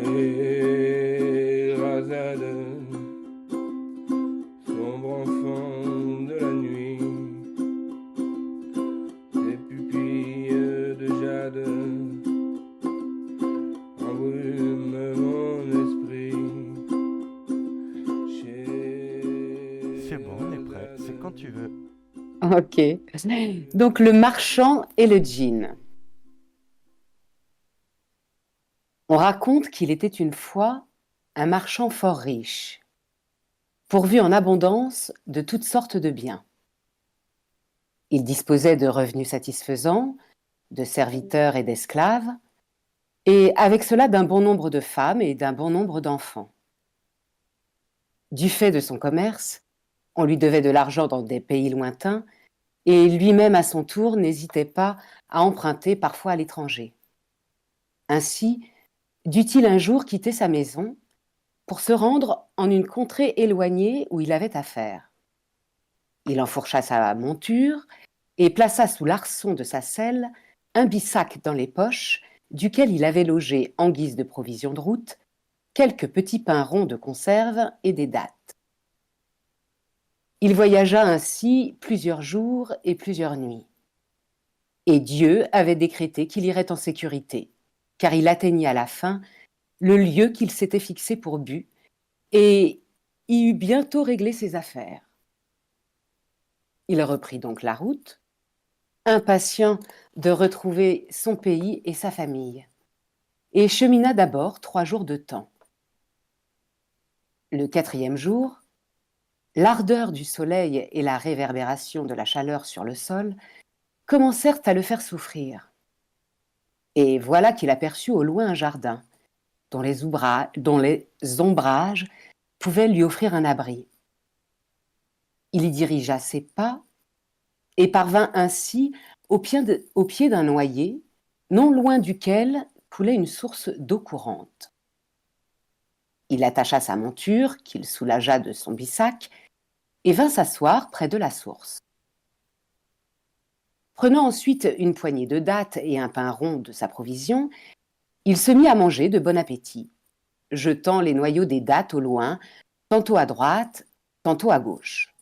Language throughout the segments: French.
Sherazade, sombre enfant de la nuit, tes pupilles de jade embrument mon esprit. C'est bon, on est prêt. C'est quand tu veux. Ok. Donc le marchand et le djinn. On raconte qu'il était une fois un marchand fort riche, pourvu en abondance de toutes sortes de biens. Il disposait de revenus satisfaisants, de serviteurs et d'esclaves, et avec cela d'un bon nombre de femmes et d'un bon nombre d'enfants. Du fait de son commerce, on lui devait de l'argent dans des pays lointains, et lui-même à son tour n'hésitait pas à emprunter parfois à l'étranger. Ainsi, dut-il un jour quitter sa maison pour se rendre en une contrée éloignée où il avait affaire. Il enfourcha sa monture et plaça sous l'arçon de sa selle un bissac dans les poches duquel il avait logé, en guise de provision de route, quelques petits pains ronds de conserve et des dattes. Il voyagea ainsi plusieurs jours et plusieurs nuits. Et Dieu avait décrété qu'il irait en sécurité, car il atteignit à la fin le lieu qu'il s'était fixé pour but, et y eut bientôt réglé ses affaires. Il reprit donc la route, impatient de retrouver son pays et sa famille, et chemina d'abord 3 jours de temps. Le 4e jour, l'ardeur du soleil et la réverbération de la chaleur sur le sol commencèrent à le faire souffrir. Et voilà qu'il aperçut au loin un jardin, dont les ombrages pouvaient lui offrir un abri. Il y dirigea ses pas et parvint ainsi au pied d'un noyer, non loin duquel coulait une source d'eau courante. Il attacha sa monture, qu'il soulagea de son bissac, et vint s'asseoir près de la source. Prenant ensuite une poignée de dattes et un pain rond de sa provision, il se mit à manger de bon appétit, jetant les noyaux des dattes au loin, tantôt à droite, tantôt à gauche.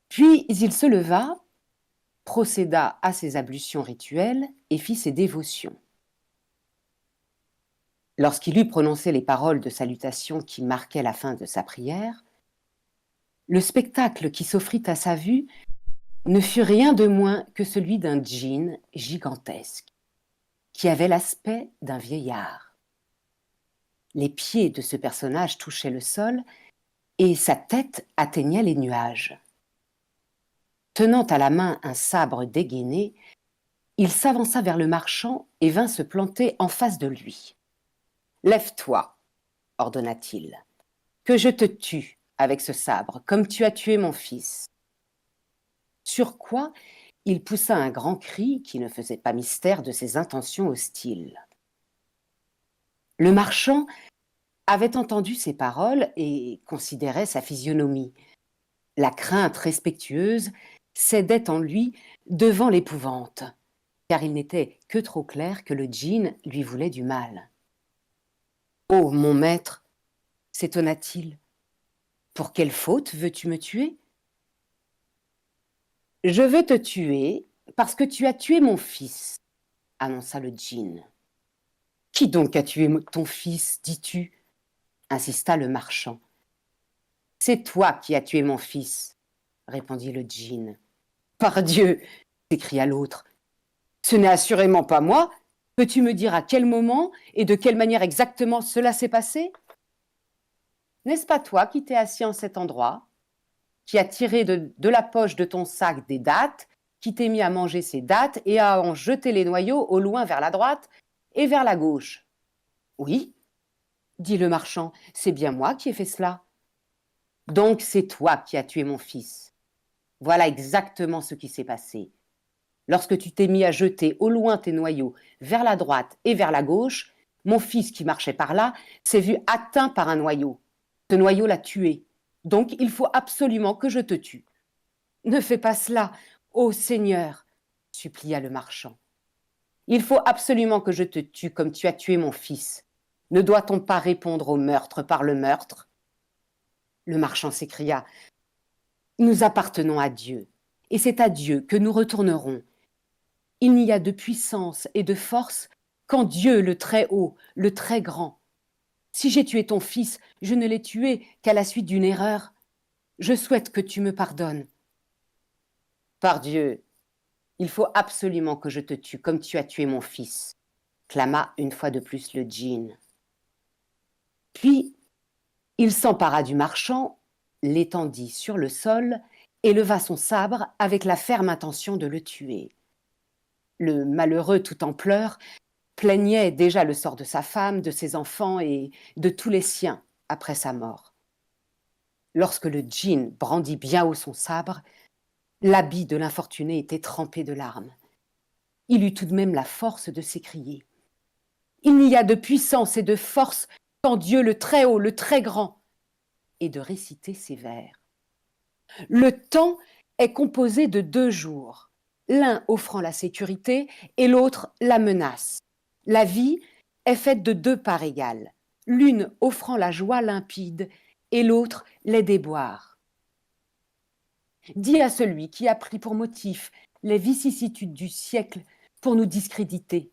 Puis il se leva, procéda à ses ablutions rituelles et fit ses dévotions. Lorsqu'il eut prononcé les paroles de salutation qui marquaient la fin de sa prière, le spectacle qui s'offrit à sa vue ne fut rien de moins que celui d'un djinn gigantesque, qui avait l'aspect d'un vieillard. Les pieds de ce personnage touchaient le sol et sa tête atteignait les nuages. Tenant à la main un sabre dégainé, il s'avança vers le marchand et vint se planter en face de lui. « Lève-toi, ordonna-t-il, que je te tue avec ce sabre, comme tu as tué mon fils. » Sur quoi il poussa un grand cri qui ne faisait pas mystère de ses intentions hostiles. Le marchand avait entendu ces paroles et considérait sa physionomie. La crainte respectueuse cédait en lui devant l'épouvante, car il n'était que trop clair que le djinn lui voulait du mal. « Oh, mon maître, s'étonna-t-il, pour quelle faute veux-tu me tuer ? » « Je veux te tuer parce que tu as tué mon fils, » annonça le djinn. « Qui donc a tué ton fils, dis-tu ? » insista le marchand. « C'est toi qui as tué mon fils, » répondit le djinn. « Pardieu !» s'écria l'autre. « Ce n'est assurément pas moi. Peux-tu me dire à quel moment et de quelle manière exactement cela s'est passé ? N'est-ce pas toi qui t'es assis en cet endroit, qui as tiré de la poche de ton sac des dattes, qui t'es mis à manger ces dattes et à en jeter les noyaux au loin vers la droite et vers la gauche ? » « Oui, » dit le marchand, « c'est bien moi qui ai fait cela. »« Donc c'est toi qui as tué mon fils. Voilà exactement ce qui s'est passé. Lorsque tu t'es mis à jeter au loin tes noyaux vers la droite et vers la gauche, mon fils qui marchait par là s'est vu atteint par un noyau. Ce noyau l'a tué. Donc il faut absolument que je te tue. »« Ne fais pas cela, ô Seigneur, » supplia le marchand. « Il faut absolument que je te tue comme tu as tué mon fils. Ne doit-on pas répondre au meurtre par le meurtre? Le marchand s'écria: Nous appartenons à Dieu, et c'est à Dieu que nous retournerons. Il n'y a de puissance et de force qu'en Dieu le Très-Haut, le Très-Grand. Si j'ai tué ton fils, je ne l'ai tué qu'à la suite d'une erreur. Je souhaite que tu me pardonnes. Par Dieu, il faut absolument que je te tue comme tu as tué mon fils, clama une fois de plus le djinn. Puis, il s'empara du marchand, l'étendit sur le sol et leva son sabre avec la ferme intention de le tuer. Le malheureux, tout en pleurs, plaignait déjà le sort de sa femme, de ses enfants et de tous les siens après sa mort. Lorsque le djinn brandit bien haut son sabre, l'habit de l'infortuné était trempé de larmes. Il eut tout de même la force de s'écrier: Il n'y a de puissance et de force qu'en Dieu le Très-Haut, le Très-Grand, et de réciter ces vers. Le temps est composé de 2 jours, l'un offrant la sécurité et l'autre la menace. La vie est faite de 2 parts égales, l'une offrant la joie limpide et l'autre les déboires. Dis à celui qui a pris pour motif les vicissitudes du siècle pour nous discréditer: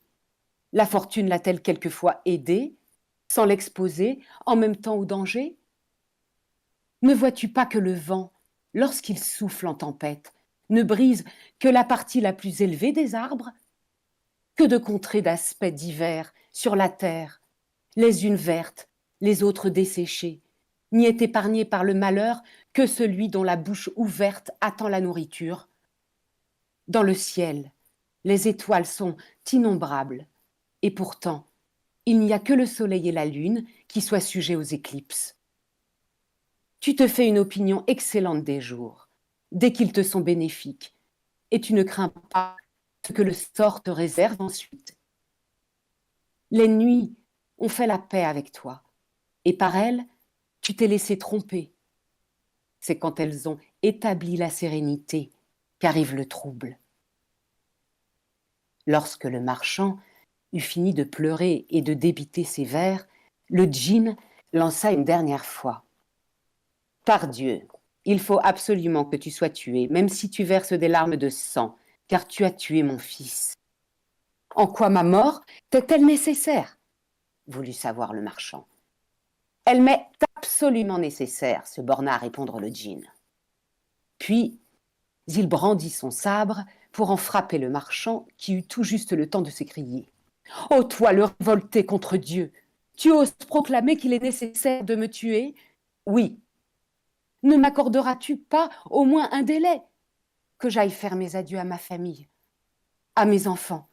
La fortune l'a-t-elle quelquefois aidé, sans l'exposer en même temps au danger? Ne vois-tu pas que le vent, lorsqu'il souffle en tempête, ne brise que la partie la plus élevée des arbres? Que de contrées d'aspects divers sur la terre, les unes vertes, les autres desséchées, n'y est épargné par le malheur que celui dont la bouche ouverte attend la nourriture. Dans le ciel, les étoiles sont innombrables, et pourtant, il n'y a que le soleil et la lune qui soient sujets aux éclipses. Tu te fais une opinion excellente des jours, dès qu'ils te sont bénéfiques, et tu ne crains pas ce que le sort te réserve ensuite. Les nuits ont fait la paix avec toi, et par elles, tu t'es laissé tromper. C'est quand elles ont établi la sérénité qu'arrive le trouble. Lorsque le marchand eut fini de pleurer et de débiter ses vers, le djinn lança une dernière fois: Par Dieu, il faut absolument que tu sois tué, même si tu verses des larmes de sang, car tu as tué mon fils. En quoi ma mort t'est-elle nécessaire? Voulut savoir le marchand. Elle m'est absolument nécessaire, se borna à répondre le djinn. Puis, il brandit son sabre pour en frapper le marchand, qui eut tout juste le temps de s'écrier: Ô toi, le révolté contre Dieu, tu oses proclamer qu'il est nécessaire de me tuer? Oui. Ne m'accorderas-tu pas au moins un délai, que j'aille faire mes adieux à ma famille, à mes enfants,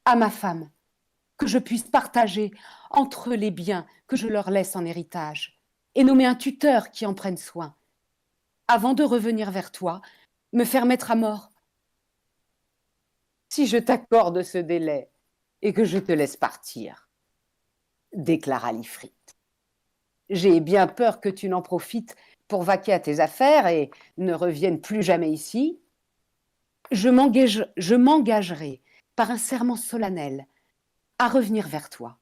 à ma femme, que je puisse partager entre eux les biens que je leur laisse en héritage, et nommer un tuteur qui en prenne soin, avant de revenir vers toi, me faire mettre à mort? Si je t'accorde ce délai et que je te laisse partir, déclara l'Ifrit, j'ai bien peur que tu n'en profites pour vaquer à tes affaires et ne reviennes plus jamais ici. Je m'engagerai par un serment solennel à revenir vers toi.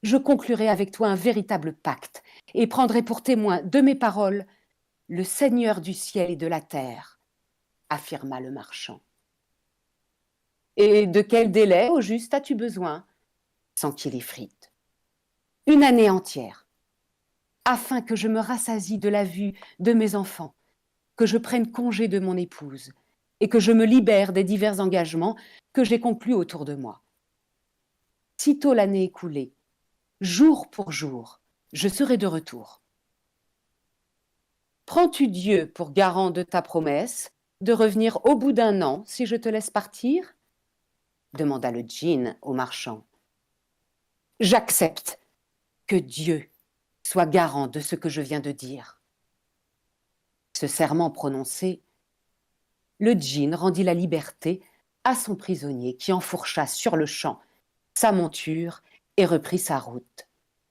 Je conclurai avec toi un véritable pacte et prendrai pour témoin de mes paroles le Seigneur du ciel et de la terre, affirma le marchand. Et de quel délai, au juste, as-tu besoin? S'enquit l'Ifrit. 1 année entière, afin que je me rassasie de la vue de mes enfants, que je prenne congé de mon épouse et que je me libère des divers engagements que j'ai conclus autour de moi. Sitôt l'année écoulée, jour pour jour, je serai de retour. Prends-tu Dieu pour garant de ta promesse de revenir au bout d'1 an si je te laisse partir? Demanda le djinn au marchand. J'accepte que Dieu soit garant de ce que je viens de dire. Ce serment prononcé, le djinn rendit la liberté à son prisonnier qui enfourcha sur le champ sa monture et reprit sa route,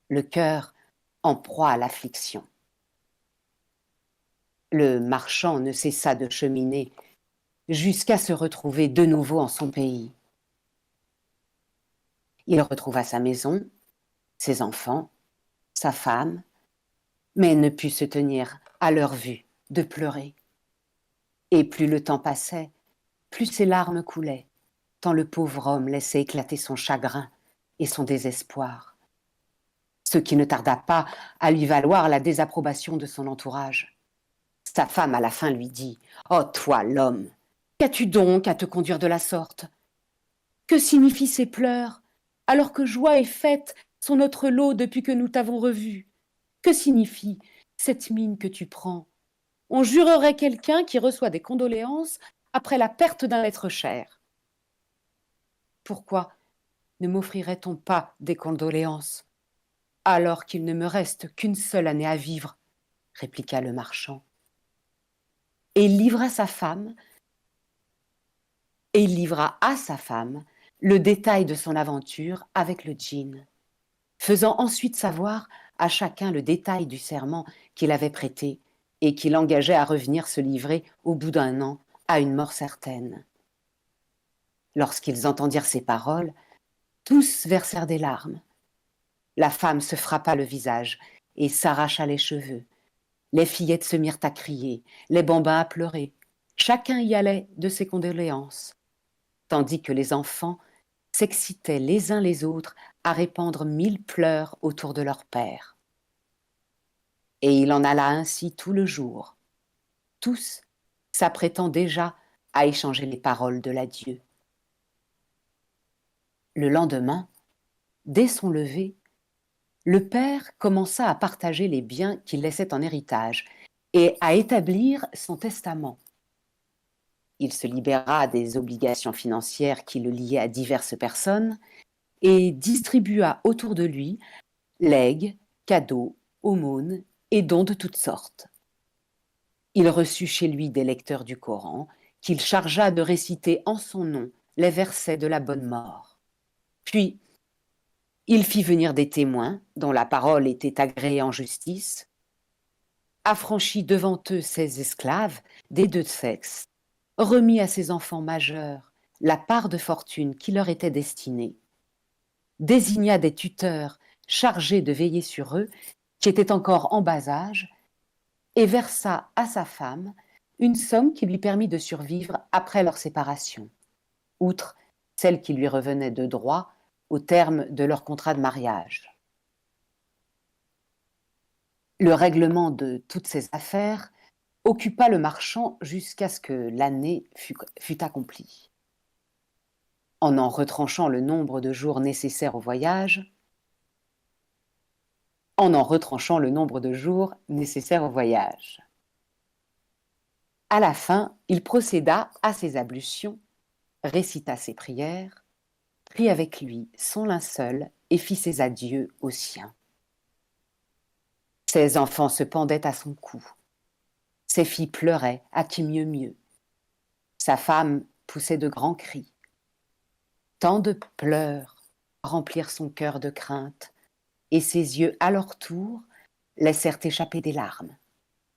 le cœur en proie à l'affliction. Le marchand ne cessa de cheminer jusqu'à se retrouver de nouveau en son pays. Il retrouva sa maison, ses enfants, sa femme, mais ne put se tenir à leur vue de pleurer. Et plus le temps passait, plus ses larmes coulaient, tant le pauvre homme laissait éclater son chagrin et son désespoir, ce qui ne tarda pas à lui valoir la désapprobation de son entourage. Sa femme à la fin lui dit « Oh toi, l'homme, qu'as-tu donc à te conduire de la sorte? Que signifient ces pleurs, alors que joie et fête sont notre lot depuis que nous t'avons revu? Que signifie cette mine que tu prends? On jurerait quelqu'un qui reçoit des condoléances après la perte d'un être cher. Pourquoi ne m'offrirait-on pas des condoléances, alors qu'il ne me reste qu'une seule année à vivre ?» répliqua le marchand. Et il livra à sa femme le détail de son aventure avec le djinn, faisant ensuite savoir à chacun le détail du serment qu'il avait prêté et qui l'engageait à revenir se livrer au bout d'un an à une mort certaine. Lorsqu'ils entendirent ces paroles, tous versèrent des larmes. La femme se frappa le visage et s'arracha les cheveux. Les fillettes se mirent à crier, les bambins à pleurer. Chacun y allait de ses condoléances, tandis que les enfants s'excitaient les uns les autres à répandre 1000 pleurs autour de leur père. Et il en alla ainsi tout le jour, tous s'apprêtant déjà à échanger les paroles de l'adieu. Le lendemain, dès son lever, le père commença à partager les biens qu'il laissait en héritage et à établir son testament. Il se libéra des obligations financières qui le liaient à diverses personnes et distribua autour de lui legs, cadeaux, aumônes et dons de toutes sortes. Il reçut chez lui des lecteurs du Coran qu'il chargea de réciter en son nom les versets de la bonne mort. Puis, il fit venir des témoins dont la parole était agréée en justice, affranchit devant eux ses esclaves des deux sexes, remit à ses enfants majeurs la part de fortune qui leur était destinée, désigna des tuteurs chargés de veiller sur eux, qui étaient encore en bas âge, et versa à sa femme une somme qui lui permit de survivre après leur séparation, outre celle qui lui revenait de droit au terme de leur contrat de mariage. Le règlement de toutes ces affaires occupa le marchand jusqu'à ce que l'année fût accomplie. En retranchant le nombre de jours nécessaires au voyage, À la fin, il procéda à ses ablutions, récita ses prières, prit avec lui son linceul et fit ses adieux aux siens. Ses enfants se pendaient à son cou. Ses filles pleuraient à qui mieux mieux. Sa femme poussait de grands cris. Tant de pleurs remplirent son cœur de crainte, et ses yeux, à leur tour, laissèrent échapper des larmes.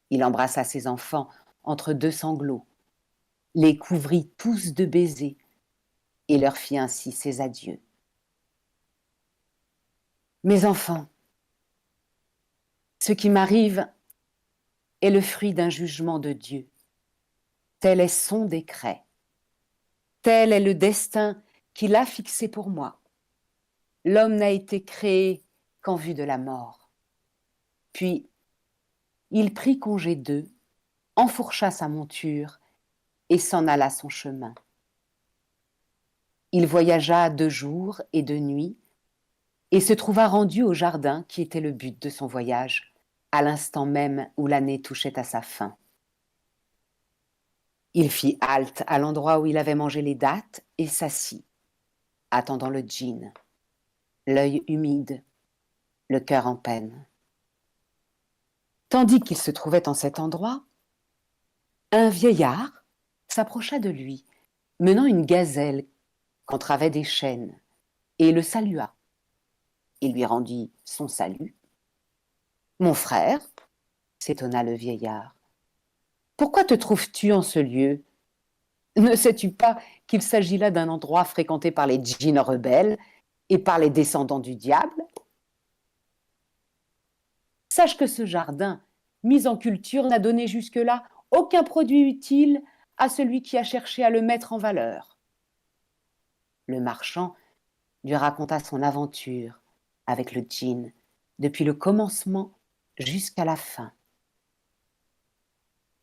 Il embrassa ses enfants entre deux sanglots, les couvrit tous de baisers, et leur fit ainsi ses adieux. Mes enfants, ce qui m'arrive est le fruit d'un jugement de Dieu. Tel est son décret. Tel est le destin qu'il a fixé pour moi. L'homme n'a été créé qu'en vue de la mort. Puis, il prit congé d'eux, enfourcha sa monture et s'en alla son chemin. Il voyagea 2 jours et 2 nuits et se trouva rendu au jardin qui était le but de son voyage, à l'instant même où l'année touchait à sa fin. Il fit halte à l'endroit où il avait mangé les dattes et s'assit, attendant le djinn, l'œil humide, le cœur en peine. Tandis qu'il se trouvait en cet endroit, un vieillard s'approcha de lui, menant une gazelle qu'entravait des chaînes, et le salua. Il lui rendit son salut. « Mon frère, s'étonna le vieillard, pourquoi te trouves-tu en ce lieu? Ne sais-tu pas qu'il s'agit là d'un endroit fréquenté par les djinns rebelles et par les descendants du diable? sache que ce jardin, mis en culture, n'a donné jusque-là aucun produit utile à celui qui a cherché à le mettre en valeur. » Le marchand lui raconta son aventure avec le djinn, depuis le commencement jusqu'à la fin.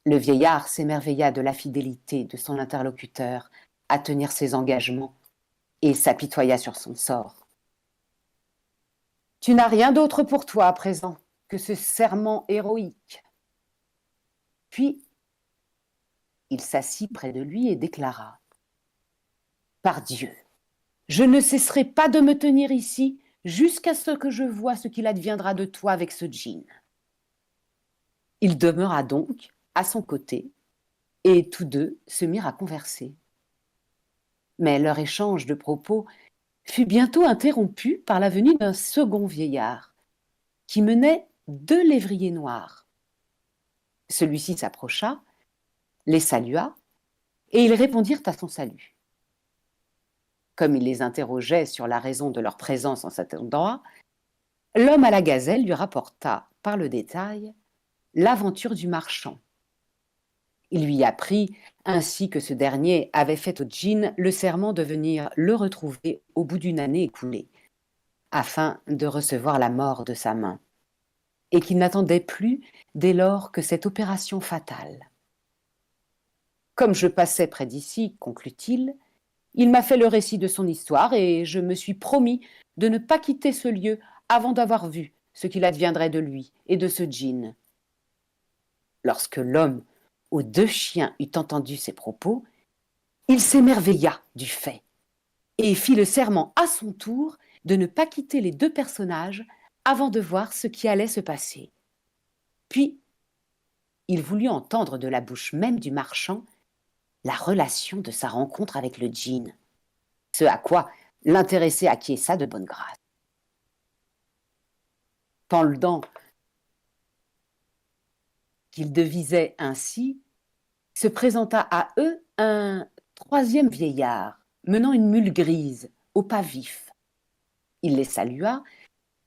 Le vieillard s'émerveilla de la fidélité de son interlocuteur à tenir ses engagements et s'apitoya sur son sort. « Tu n'as rien d'autre pour toi à présent que ce serment héroïque. » Puis, il s'assit près de lui et déclara : « Par Dieu, je ne cesserai pas de me tenir ici jusqu'à ce que je voie ce qu'il adviendra de toi avec ce djinn. » Il demeura donc à son côté et tous deux se mirent à converser. Mais leur échange de propos fut bientôt interrompu par la venue d'un second vieillard qui menait 2 lévriers noirs. Celui-ci s'approcha, les salua et ils répondirent à son salut. Comme il les interrogeait sur la raison de leur présence en cet endroit, l'homme à la gazelle lui rapporta par le détail l'aventure du marchand. Il lui apprit ainsi que ce dernier avait fait au djinn le serment de venir le retrouver au bout d'une année écoulée, afin de recevoir la mort de sa main, et qu'il n'attendait plus dès lors que cette opération fatale. « Comme je passais près d'ici, conclut-il, il m'a fait le récit de son histoire et je me suis promis de ne pas quitter ce lieu avant d'avoir vu ce qu'il adviendrait de lui et de ce djinn. » Lorsque l'homme aux 2 chiens eut entendu ces propos, il s'émerveilla du fait et fit le serment à son tour de ne pas quitter les 2 personnages avant de voir ce qui allait se passer. Puis, il voulut entendre de la bouche même du marchand la relation de sa rencontre avec le djinn, ce à quoi l'intéressé acquiesça de bonne grâce. Pendant qu'il devisait ainsi, se présenta à eux un 3e vieillard, menant une mule grise, au pas vif. Il les salua,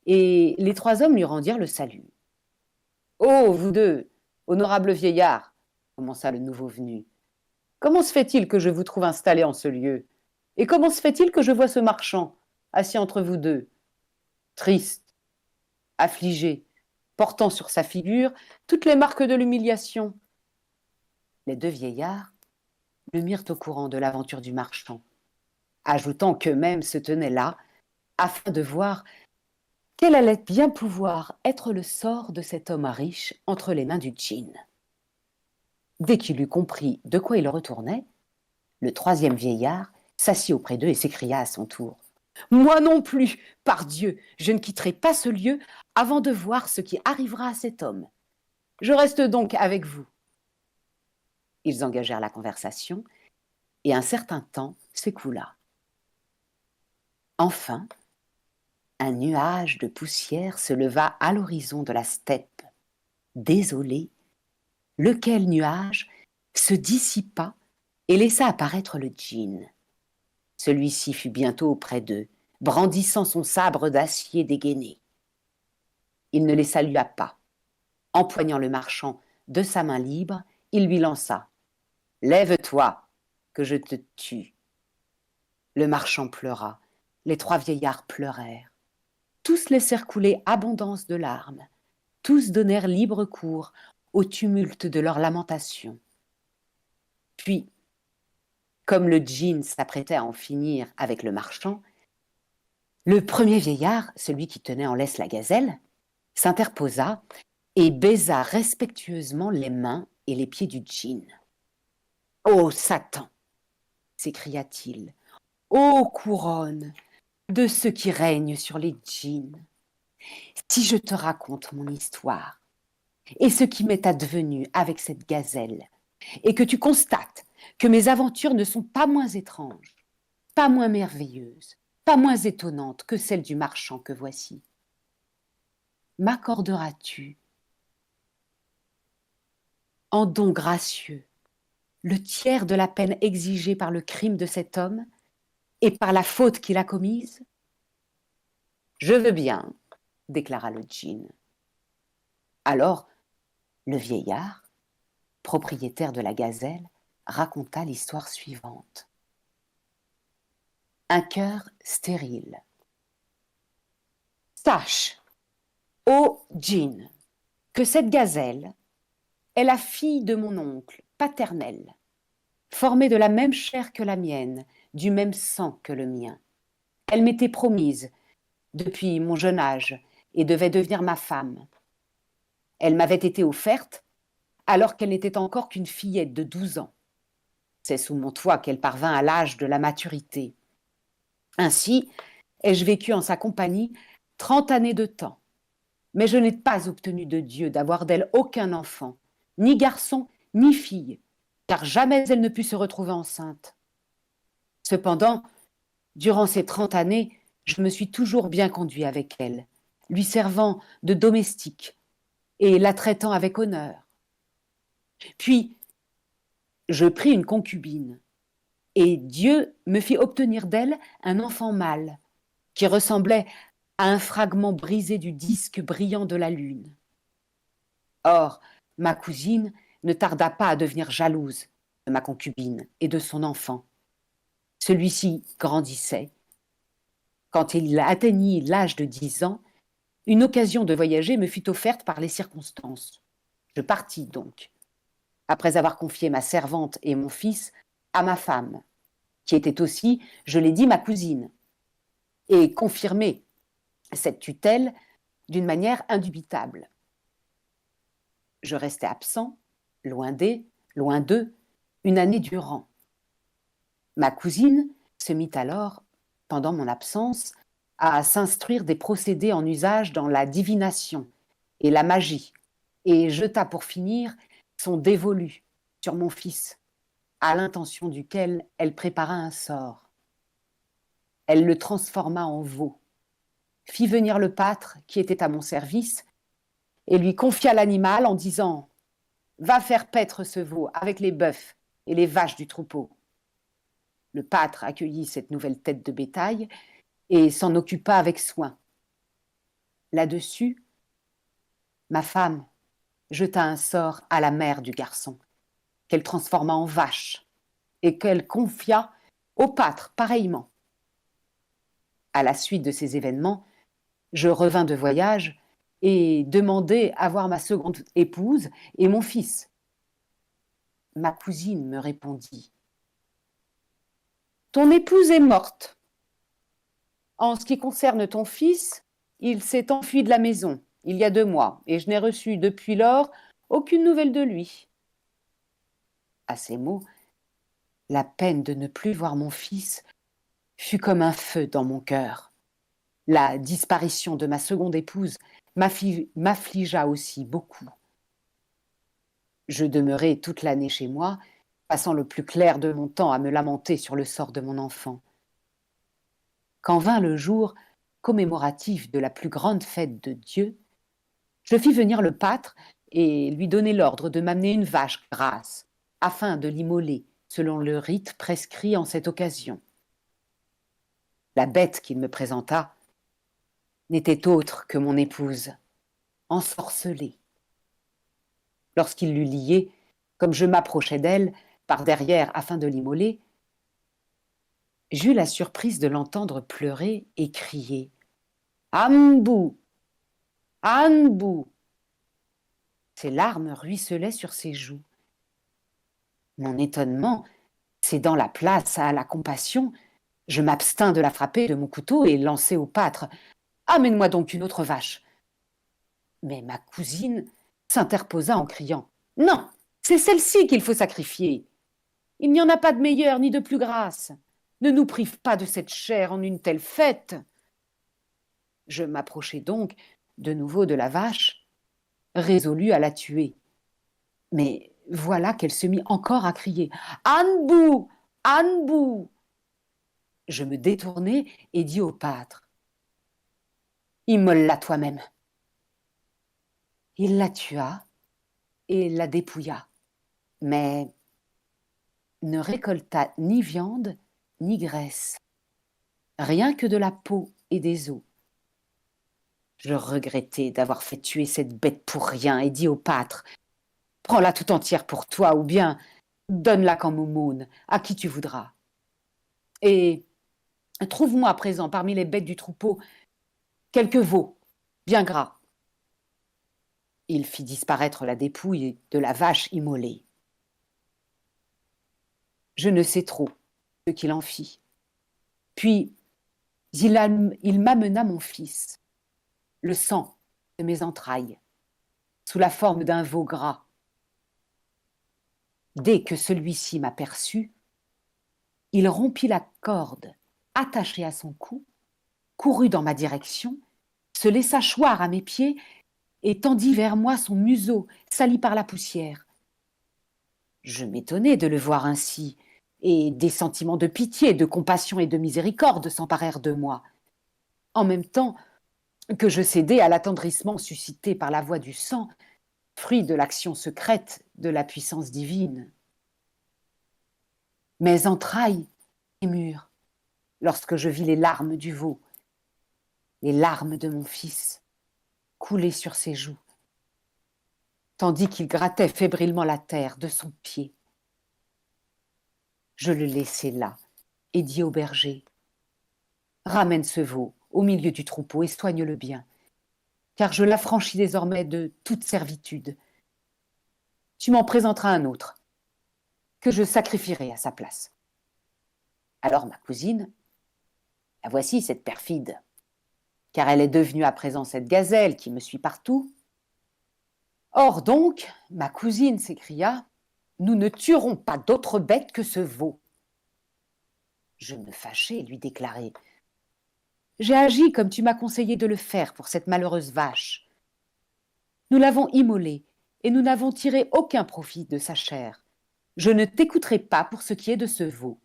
et les 3 hommes lui rendirent le salut. « Oh, vous 2, honorables vieillards !» commença le nouveau venu. « Comment se fait-il que je vous trouve installés en ce lieu ? Et comment se fait-il que je vois ce marchand, assis entre vous 2, triste, affligé, portant sur sa figure toutes les marques de l'humiliation ?» Les 2 vieillards le mirent au courant de l'aventure du marchand, ajoutant qu'eux-mêmes se tenaient là afin de voir quel allait bien pouvoir être le sort de cet homme riche entre les mains du djinn. Dès qu'il eut compris de quoi il retournait, le 3e vieillard s'assit auprès d'eux et s'écria à son tour : « Moi non plus, par Dieu, je ne quitterai pas ce lieu avant de voir ce qui arrivera à cet homme. Je reste donc avec vous. » Ils engagèrent la conversation et un certain temps s'écoula. Enfin, un nuage de poussière se leva à l'horizon de la steppe, désolé, lequel nuage se dissipa et laissa apparaître le djinn. Celui-ci fut bientôt auprès d'eux, brandissant son sabre d'acier dégainé. Il ne les salua pas. Empoignant le marchand de sa main libre, il lui lança : « Lève-toi, que je te tue. » Le marchand pleura, les 3 vieillards pleurèrent. Tous laissèrent couler abondance de larmes, tous donnèrent libre cours au tumulte de leurs lamentations. Puis, comme le djinn s'apprêtait à en finir avec le marchand, le 1er vieillard, celui qui tenait en laisse la gazelle, s'interposa et baisa respectueusement les mains et les pieds du djinn. « Ô Satan !» s'écria-t-il. « Ô couronne de ceux qui règnent sur les djinns, si je te raconte mon histoire et ce qui m'est advenu avec cette gazelle, et que tu constates que mes aventures ne sont pas moins étranges, pas moins merveilleuses, pas moins étonnantes que celles du marchand que voici, m'accorderas-tu, en don gracieux, le tiers de la peine exigée par le crime de cet homme et par la faute qu'il a commise ? » « Je veux bien, » déclara le djinn. Alors, le vieillard, propriétaire de la gazelle, raconta l'histoire suivante. Un cœur stérile. Sache, ô djinn, que cette gazelle est la fille de mon oncle paternel, formée de la même chair que la mienne, du même sang que le mien. Elle m'était promise depuis mon jeune âge et devait devenir ma femme. Elle m'avait été offerte alors qu'elle n'était encore qu'une fillette de 12 ans. C'est sous mon toit qu'elle parvint à l'âge de la maturité. Ainsi, ai-je vécu en sa compagnie 30 années de temps. Mais je n'ai pas obtenu de Dieu d'avoir d'elle aucun enfant, ni garçon, ni fille, car jamais elle ne put se retrouver enceinte. Cependant, durant ces 30 années, je me suis toujours bien conduit avec elle, lui servant de domestique et la traitant avec honneur. Puis, je pris une concubine, et Dieu me fit obtenir d'elle un enfant mâle, qui ressemblait à un fragment brisé du disque brillant de la lune. Or, ma cousine ne tarda pas à devenir jalouse de ma concubine et de son enfant. Celui-ci grandissait. Quand il atteignit l'âge de 10 ans, une occasion de voyager me fut offerte par les circonstances. Je partis donc, après avoir confié ma servante et mon fils à ma femme, qui était aussi, je l'ai dit, ma cousine, et confirmé cette tutelle d'une manière indubitable. Je restai absent, loin d'eux, une année durant. Ma cousine se mit alors, pendant mon absence, à s'instruire des procédés en usage dans la divination et la magie, et jeta pour finir son dévolu sur mon fils, à l'intention duquel elle prépara un sort. Elle le transforma en veau, fit venir le pâtre qui était à mon service et lui confia l'animal en disant « Va faire paître ce veau avec les bœufs et les vaches du troupeau. » Le pâtre accueillit cette nouvelle tête de bétail et s'en occupa avec soin. Là-dessus, ma femme jeta un sort à la mère du garçon, qu'elle transforma en vache et qu'elle confia au pâtre pareillement. À la suite de ces événements, je revins de voyage et demandai à voir ma seconde épouse et mon fils. Ma cousine me répondit « Ton épouse est morte. En ce qui concerne ton fils, il s'est enfui de la maison il y a 2 mois et je n'ai reçu depuis lors aucune nouvelle de lui. » À ces mots, la peine de ne plus voir mon fils fut comme un feu dans mon cœur. La disparition de ma seconde épouse m'affligea aussi beaucoup. Je demeurai toute l'année chez moi, passant le plus clair de mon temps à me lamenter sur le sort de mon enfant. Quand vint le jour commémoratif de la plus grande fête de Dieu, je fis venir le pâtre et lui donnai l'ordre de m'amener une vache grasse, afin de l'immoler selon le rite prescrit en cette occasion. La bête qu'il me présenta n'était autre que mon épouse, ensorcelée. Lorsqu'il l'eut liée, comme je m'approchais d'elle, par derrière afin de l'immoler, j'eus la surprise de l'entendre pleurer et crier « Ambou! Anbou !» Ses larmes ruisselaient sur ses joues. Mon étonnement cédant la place à la compassion, je m'abstins de la frapper de mon couteau et lançai au pâtre « Amène-moi donc une autre vache !» Mais ma cousine s'interposa en criant « Non, c'est celle-ci qu'il faut sacrifier. Il n'y en a pas de meilleure ni de plus grasse. Ne nous prive pas de cette chair en une telle fête. » Je m'approchai donc de nouveau de la vache, résolue à la tuer. Mais voilà qu'elle se mit encore à crier « Anbou! Anbou !» Je me détournai et dis au pâtre « Immole-la toi-même. » Il la tua et la dépouilla, mais ne récolta ni viande ni graisse, rien que de la peau et des os. Je regrettais d'avoir fait tuer cette bête pour rien et dis au pâtre, prends-la tout entière pour toi ou bien donne-la comme aumône à qui tu voudras. Et trouve-moi à présent parmi les bêtes du troupeau quelques veaux, bien gras. Il fit disparaître la dépouille de la vache immolée. Je ne sais trop ce qu'il en fit. Puis il m'amena mon fils, le sang de mes entrailles, sous la forme d'un veau gras. Dès que celui-ci m'aperçut, il rompit la corde attachée à son cou, courut dans ma direction, se laissa choir à mes pieds et tendit vers moi son museau sali par la poussière. Je m'étonnai de le voir ainsi, et des sentiments de pitié, de compassion et de miséricorde s'emparèrent de moi, en même temps que je cédai à l'attendrissement suscité par la voix du sang, fruit de l'action secrète de la puissance divine. Mes entrailles émurent lorsque je vis les larmes du veau, les larmes de mon fils couler sur ses joues, tandis qu'il grattait fébrilement la terre de son pied. Je le laissai là et dis au berger, ramène ce veau au milieu du troupeau et soigne-le bien, car je l'affranchis désormais de toute servitude. Tu m'en présenteras un autre, que je sacrifierai à sa place. Alors ma cousine, la voici cette perfide, car elle est devenue à présent cette gazelle qui me suit partout. Or donc, ma cousine s'écria, nous ne tuerons pas d'autre bête que ce veau. Je me fâchai et lui déclarai, j'ai agi comme tu m'as conseillé de le faire pour cette malheureuse vache. Nous l'avons immolée et nous n'avons tiré aucun profit de sa chair. Je ne t'écouterai pas pour ce qui est de ce veau.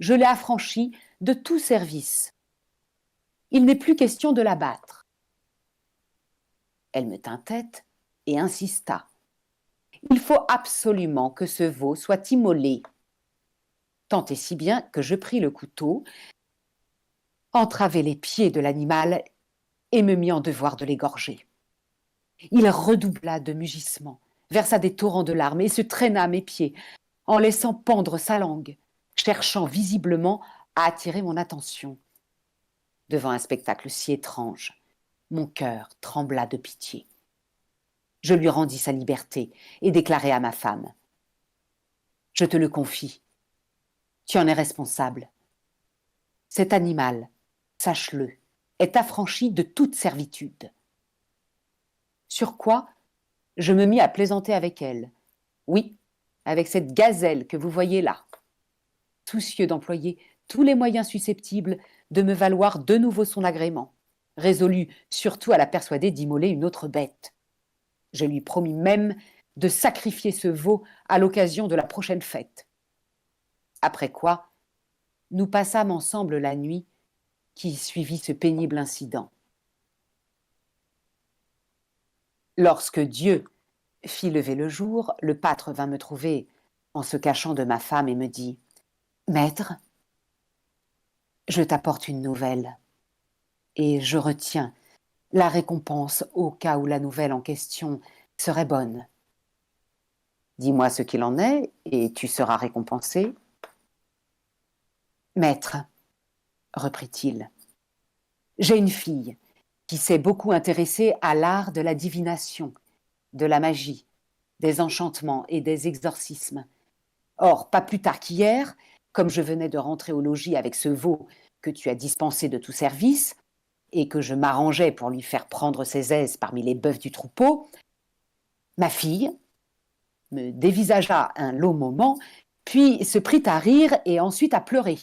Je l'ai affranchi de tout service. Il n'est plus question de l'abattre. Elle me tint tête et insista. Il faut absolument que ce veau soit immolé. Tant et si bien que je pris le couteau, entravai les pieds de l'animal et me mis en devoir de l'égorger. Il redoubla de mugissements, versa des torrents de larmes et se traîna à mes pieds, en laissant pendre sa langue, cherchant visiblement à attirer mon attention. Devant un spectacle si étrange, mon cœur trembla de pitié. Je lui rendis sa liberté et déclarai à ma femme, « Je te le confie, tu en es responsable. Cet animal, sache-le, est affranchi de toute servitude. » Sur quoi, je me mis à plaisanter avec elle. Oui, avec cette gazelle que vous voyez là, soucieux d'employer tous les moyens susceptibles de me valoir de nouveau son agrément, résolu surtout à la persuader d'immoler une autre bête. Je lui promis même de sacrifier ce veau à l'occasion de la prochaine fête. Après quoi, nous passâmes ensemble la nuit qui suivit ce pénible incident. Lorsque Dieu fit lever le jour, le pâtre vint me trouver en se cachant de ma femme et me dit « Maître, je t'apporte une nouvelle et je retiens la récompense au cas où la nouvelle en question serait bonne. Dis-moi ce qu'il en est et tu seras récompensé. » « Maître, reprit-il, j'ai une fille qui s'est beaucoup intéressée à l'art de la divination, de la magie, des enchantements et des exorcismes. Or, pas plus tard qu'hier, comme je venais de rentrer au logis avec ce veau que tu as dispensé de tout service, et que je m'arrangeais pour lui faire prendre ses aises parmi les bœufs du troupeau, ma fille me dévisagea un long moment, puis se prit à rire et ensuite à pleurer.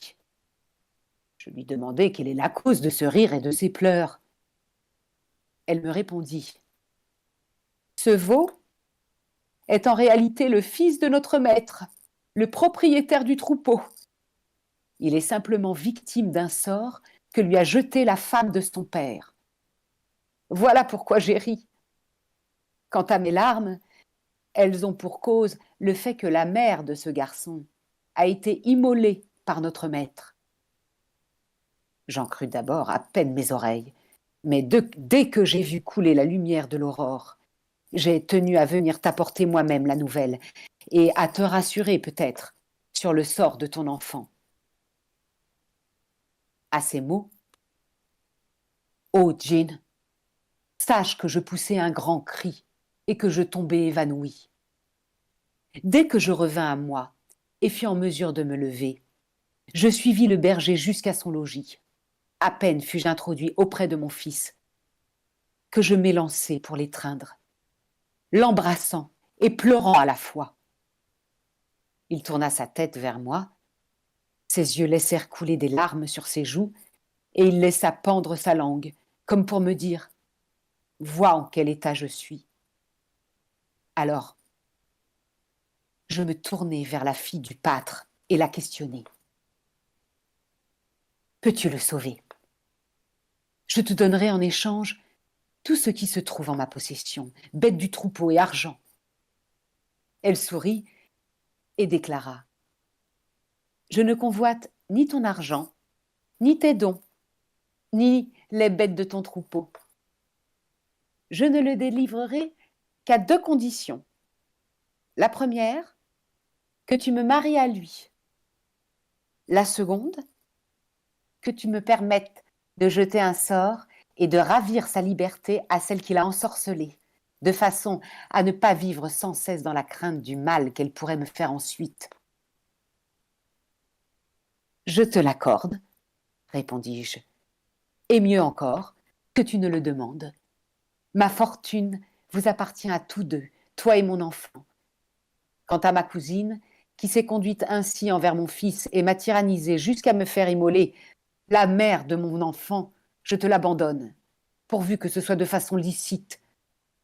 Je lui demandai quelle est la cause de ce rire et de ces pleurs. Elle me répondit « Ce veau est en réalité le fils de notre maître, le propriétaire du troupeau. Il est simplement victime d'un sort que lui a jeté la femme de son père. Voilà pourquoi j'ai ri. Quant à mes larmes, elles ont pour cause le fait que la mère de ce garçon a été immolée par notre maître. » J'en crus d'abord à peine mes oreilles, Mais dès que j'ai vu couler la lumière de l'aurore, j'ai tenu à venir t'apporter moi-même la nouvelle et à te rassurer peut-être sur le sort de ton enfant. » À ces mots, « Oh, Jin, sache que je poussai un grand cri et que je tombai évanoui. Dès que je revins à moi et fus en mesure de me lever, je suivis le berger jusqu'à son logis. À peine fus-je introduit auprès de mon fils que je m'élançai pour l'étreindre, l'embrassant et pleurant à la fois. Il tourna sa tête vers moi, ses yeux laissèrent couler des larmes sur ses joues et il laissa pendre sa langue, comme pour me dire « Vois en quel état je suis. » Alors, je me tournai vers la fille du pâtre et la questionnai. « Peux-tu le sauver? Je te donnerai en échange tout ce qui se trouve en ma possession, bêtes du troupeau et argent. » Elle sourit et déclara: « Je ne convoite ni ton argent, ni tes dons, ni les bêtes de ton troupeau. Je ne le délivrerai qu'à 2 conditions. La première, que tu me maries à lui. La seconde, que tu me permettes de jeter un sort et de ravir sa liberté à celle qui l'a ensorcelée, de façon à ne pas vivre sans cesse dans la crainte du mal qu'elle pourrait me faire ensuite. » « Je te l'accorde, » répondis-je, « et mieux encore, que tu ne le demandes. Ma fortune vous appartient à tous deux, toi et mon enfant. Quant à ma cousine, qui s'est conduite ainsi envers mon fils et m'a tyrannisé jusqu'à me faire immoler la mère de mon enfant, je te l'abandonne, pourvu que ce soit de façon licite.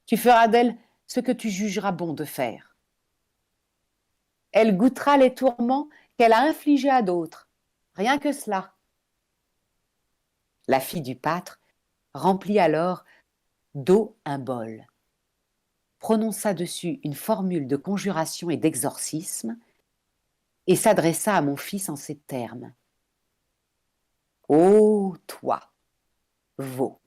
Tu feras d'elle ce que tu jugeras bon de faire. Elle goûtera les tourments qu'elle a infligés à d'autres, rien que cela. » La fille du pâtre remplit alors d'eau un bol, prononça dessus une formule de conjuration et d'exorcisme, et s'adressa à mon fils en ces termes. « Ô toi, veau,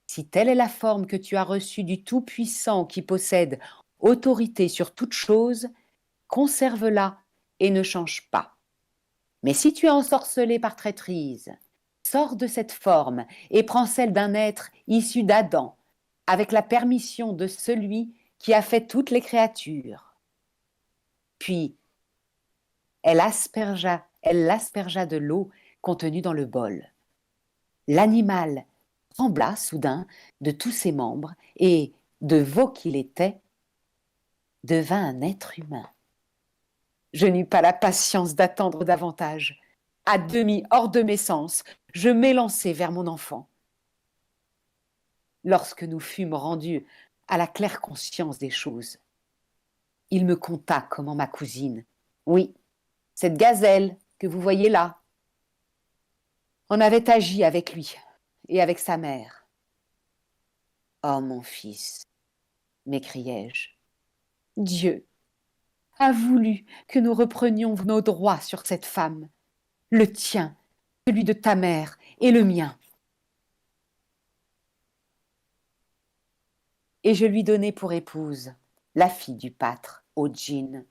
si telle est la forme que tu as reçue du Tout-Puissant qui possède autorité sur toute chose, conserve-la et ne change pas. Mais si tu es ensorcelé par traîtrise, sors de cette forme et prends celle d'un être issu d'Adam, avec la permission de celui qui a fait toutes les créatures. » Puis, elle l'aspergea de l'eau contenue dans le bol. L'animal trembla soudain de tous ses membres et, de veau qu'il était, devint un être humain. Je n'eus pas la patience d'attendre davantage. À demi hors de mes sens, je m'élançai vers mon enfant. Lorsque nous fûmes rendus à la claire conscience des choses, il me conta comment ma cousine, oui, cette gazelle que vous voyez là, en avait agi avec lui et avec sa mère. « Oh mon fils, » m'écriai-je, « Dieu a voulu que nous reprenions nos droits sur cette femme, le tien, celui de ta mère et le mien. » Et je lui donnai pour épouse la fille du pâtre, au djinn.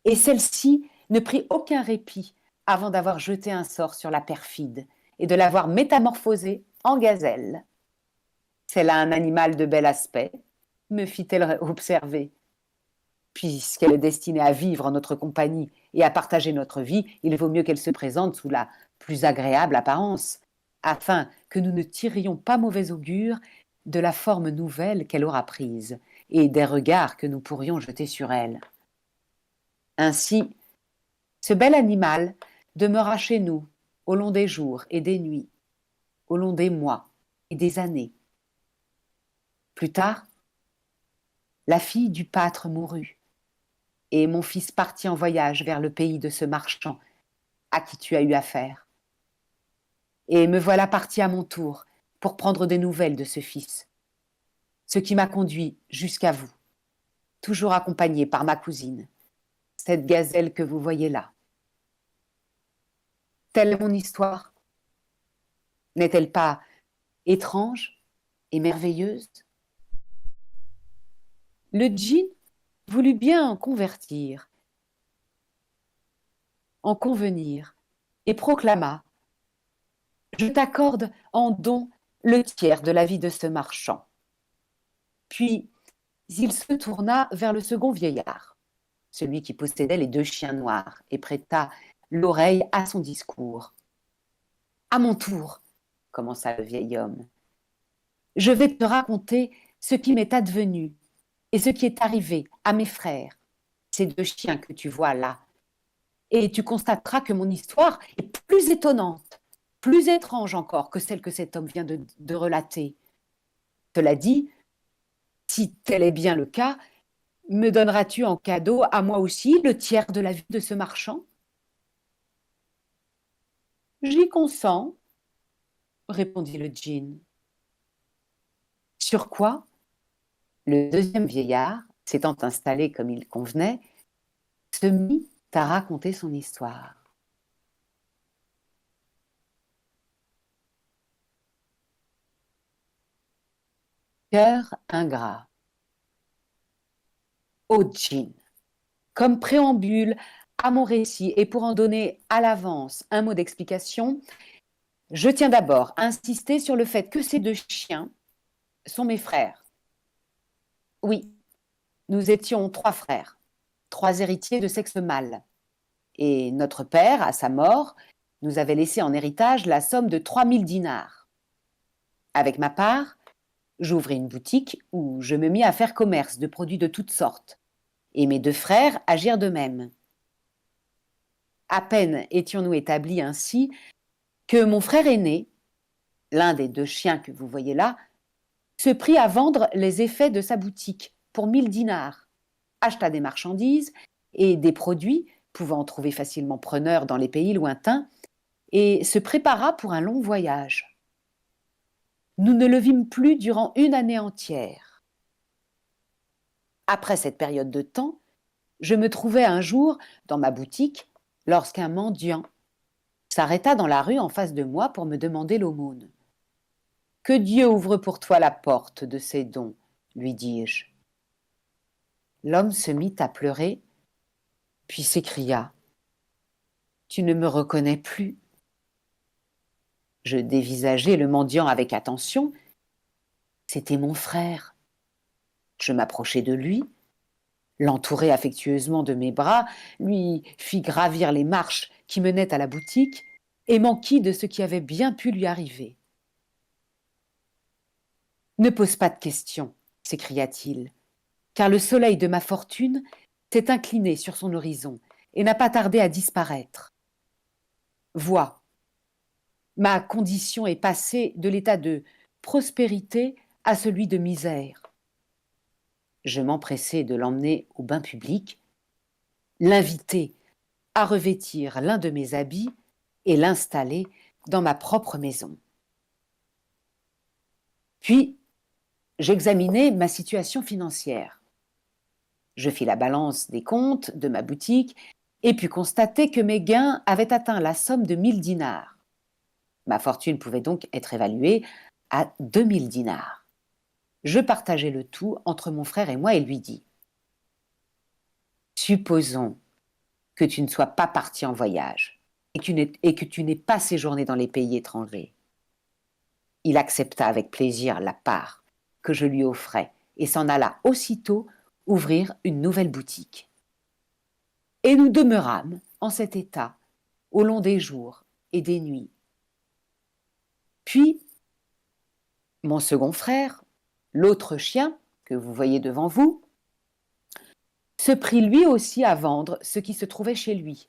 Et celle-ci ne prit aucun répit avant d'avoir jeté un sort sur la perfide et de l'avoir métamorphosée en gazelle. « C'est là un animal de bel aspect, » me fit-elle observer. « Puisqu'elle est destinée à vivre en notre compagnie et à partager notre vie, il vaut mieux qu'elle se présente sous la plus agréable apparence, afin que nous ne tirions pas mauvais augure de la forme nouvelle qu'elle aura prise et des regards que nous pourrions jeter sur elle. » Ainsi, ce bel animal demeura chez nous au long des jours et des nuits, au long des mois et des années. Plus tard, la fille du pâtre mourut, et mon fils partit en voyage vers le pays de ce marchand à qui tu as eu affaire. Et me voilà parti à mon tour pour prendre des nouvelles de ce fils, ce qui m'a conduit jusqu'à vous, toujours accompagné par ma cousine, cette gazelle que vous voyez là. Telle est mon histoire. N'est-elle pas étrange et merveilleuse. Le djinn voulut bien en convertir, en convenir, et proclama: je t'accorde en don le tiers de la vie de ce marchand. Puis il se tourna vers le second vieillard, celui qui possédait les 2 chiens noirs, et prêta l'oreille à son discours. À mon tour, commença le vieil homme, je vais te raconter ce qui m'est advenu et ce qui est arrivé à mes frères, ces 2 chiens que tu vois là. Et tu constateras que mon histoire est plus étonnante, plus étrange encore que celle que cet homme vient de relater. Cela dit, si tel est bien le cas, me donneras-tu en cadeau à moi aussi le tiers de la vie de ce marchand? J'y consens, répondit le djinn. Sur quoi le deuxième vieillard, s'étant installé comme il convenait, se mit à raconter son histoire. Cœur ingrat. Ô djinn, comme préambule à mon récit et pour en donner à l'avance un mot d'explication, je tiens d'abord à insister sur le fait que ces 2 chiens sont mes frères. Oui, nous étions 3 frères, 3 héritiers de sexe mâle. Et notre père, à sa mort, nous avait laissé en héritage la somme de 3000 dinars. Avec ma part, j'ouvris une boutique où je me mis à faire commerce de produits de toutes sortes. Et mes 2 frères agirent de même. À peine étions-nous établis ainsi que mon frère aîné, l'un des 2 chiens que vous voyez là, se prit à vendre les effets de sa boutique pour 1000 dinars, acheta des marchandises et des produits pouvant trouver facilement preneur dans les pays lointains, et se prépara pour un long voyage. Nous ne le vîmes plus durant 1 année entière. Après cette période de temps, je me trouvais un jour dans ma boutique lorsqu'un mendiant s'arrêta dans la rue en face de moi pour me demander l'aumône. « Que Dieu ouvre pour toi la porte de ses dons, lui dis-je. » L'homme se mit à pleurer, puis s'écria: « Tu ne me reconnais plus ?» Je dévisageai le mendiant avec attention. C'était mon frère. Je m'approchai de lui, l'entourai affectueusement de mes bras, lui fis gravir les marches qui menaient à la boutique et m'enquis de ce qui avait bien pu lui arriver. « Ne pose pas de questions, s'écria-t-il, car le soleil de ma fortune s'est incliné sur son horizon et n'a pas tardé à disparaître. Vois, ma condition est passée de l'état de prospérité à celui de misère. » Je m'empressai de l'emmener au bain public, l'inviter à revêtir l'un de mes habits et l'installer dans ma propre maison. Puis, j'examinai ma situation financière. Je fis la balance des comptes de ma boutique et pus constater que mes gains avaient atteint la somme de 1000 dinars. Ma fortune pouvait donc être évaluée à 2000 dinars. Je partageai le tout entre mon frère et moi et lui dis: « Supposons que tu ne sois pas parti en voyage et que tu n'aies pas séjourné dans les pays étrangers. » Il accepta avec plaisir la part que je lui offrais et s'en alla aussitôt ouvrir une nouvelle boutique. Et nous demeurâmes en cet état au long des jours et des nuits. Puis, mon second frère, l'autre chien que vous voyez devant vous, se prit lui aussi à vendre ce qui se trouvait chez lui.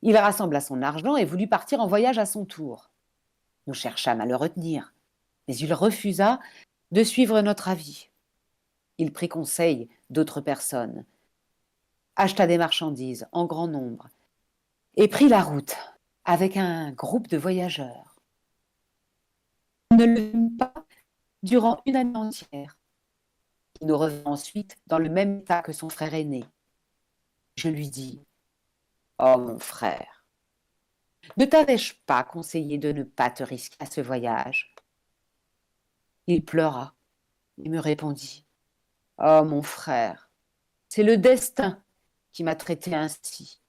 Il rassembla son argent et voulut partir en voyage à son tour. Nous cherchâmes à le retenir, mais il refusa de suivre notre avis. Il prit conseil d'autres personnes, acheta des marchandises en grand nombre et prit la route avec un groupe de voyageurs. Nous ne le vîmes pas durant une année entière. Il nous revint ensuite dans le même état que son frère aîné. Je lui dis: « Oh mon frère, ne t'avais-je pas conseillé de ne pas te risquer à ce voyage ? Il pleura et me répondit: « Oh, mon frère, c'est le destin qui m'a traité ainsi.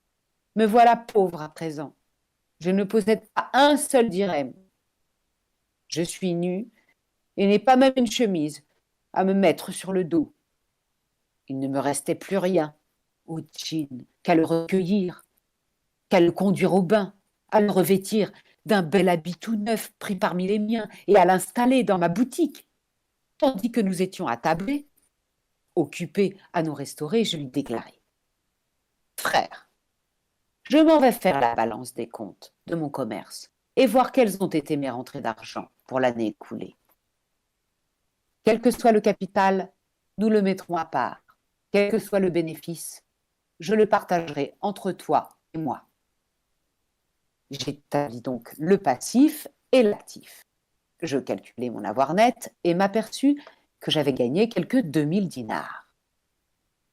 Me voilà pauvre à présent. Je ne possède pas un seul dirham. Je suis nu et n'ai pas même une chemise à me mettre sur le dos. Il ne me restait plus rien au djinn qu'à le recueillir, qu'à le conduire au bain, à le revêtir d'un bel habit tout neuf pris parmi les miens et à l'installer dans ma boutique. Tandis que nous étions attablés, occupés à nous restaurer, je lui déclarai: « Frère, je m'en vais faire la balance des comptes de mon commerce et voir quelles ont été mes rentrées d'argent pour l'année écoulée. Quel que soit le capital, nous le mettrons à part. Quel que soit le bénéfice, je le partagerai entre toi et moi. » J'établis donc le passif et l'actif. Je calculai mon avoir net et m'aperçus que j'avais gagné quelques 2000 dinars.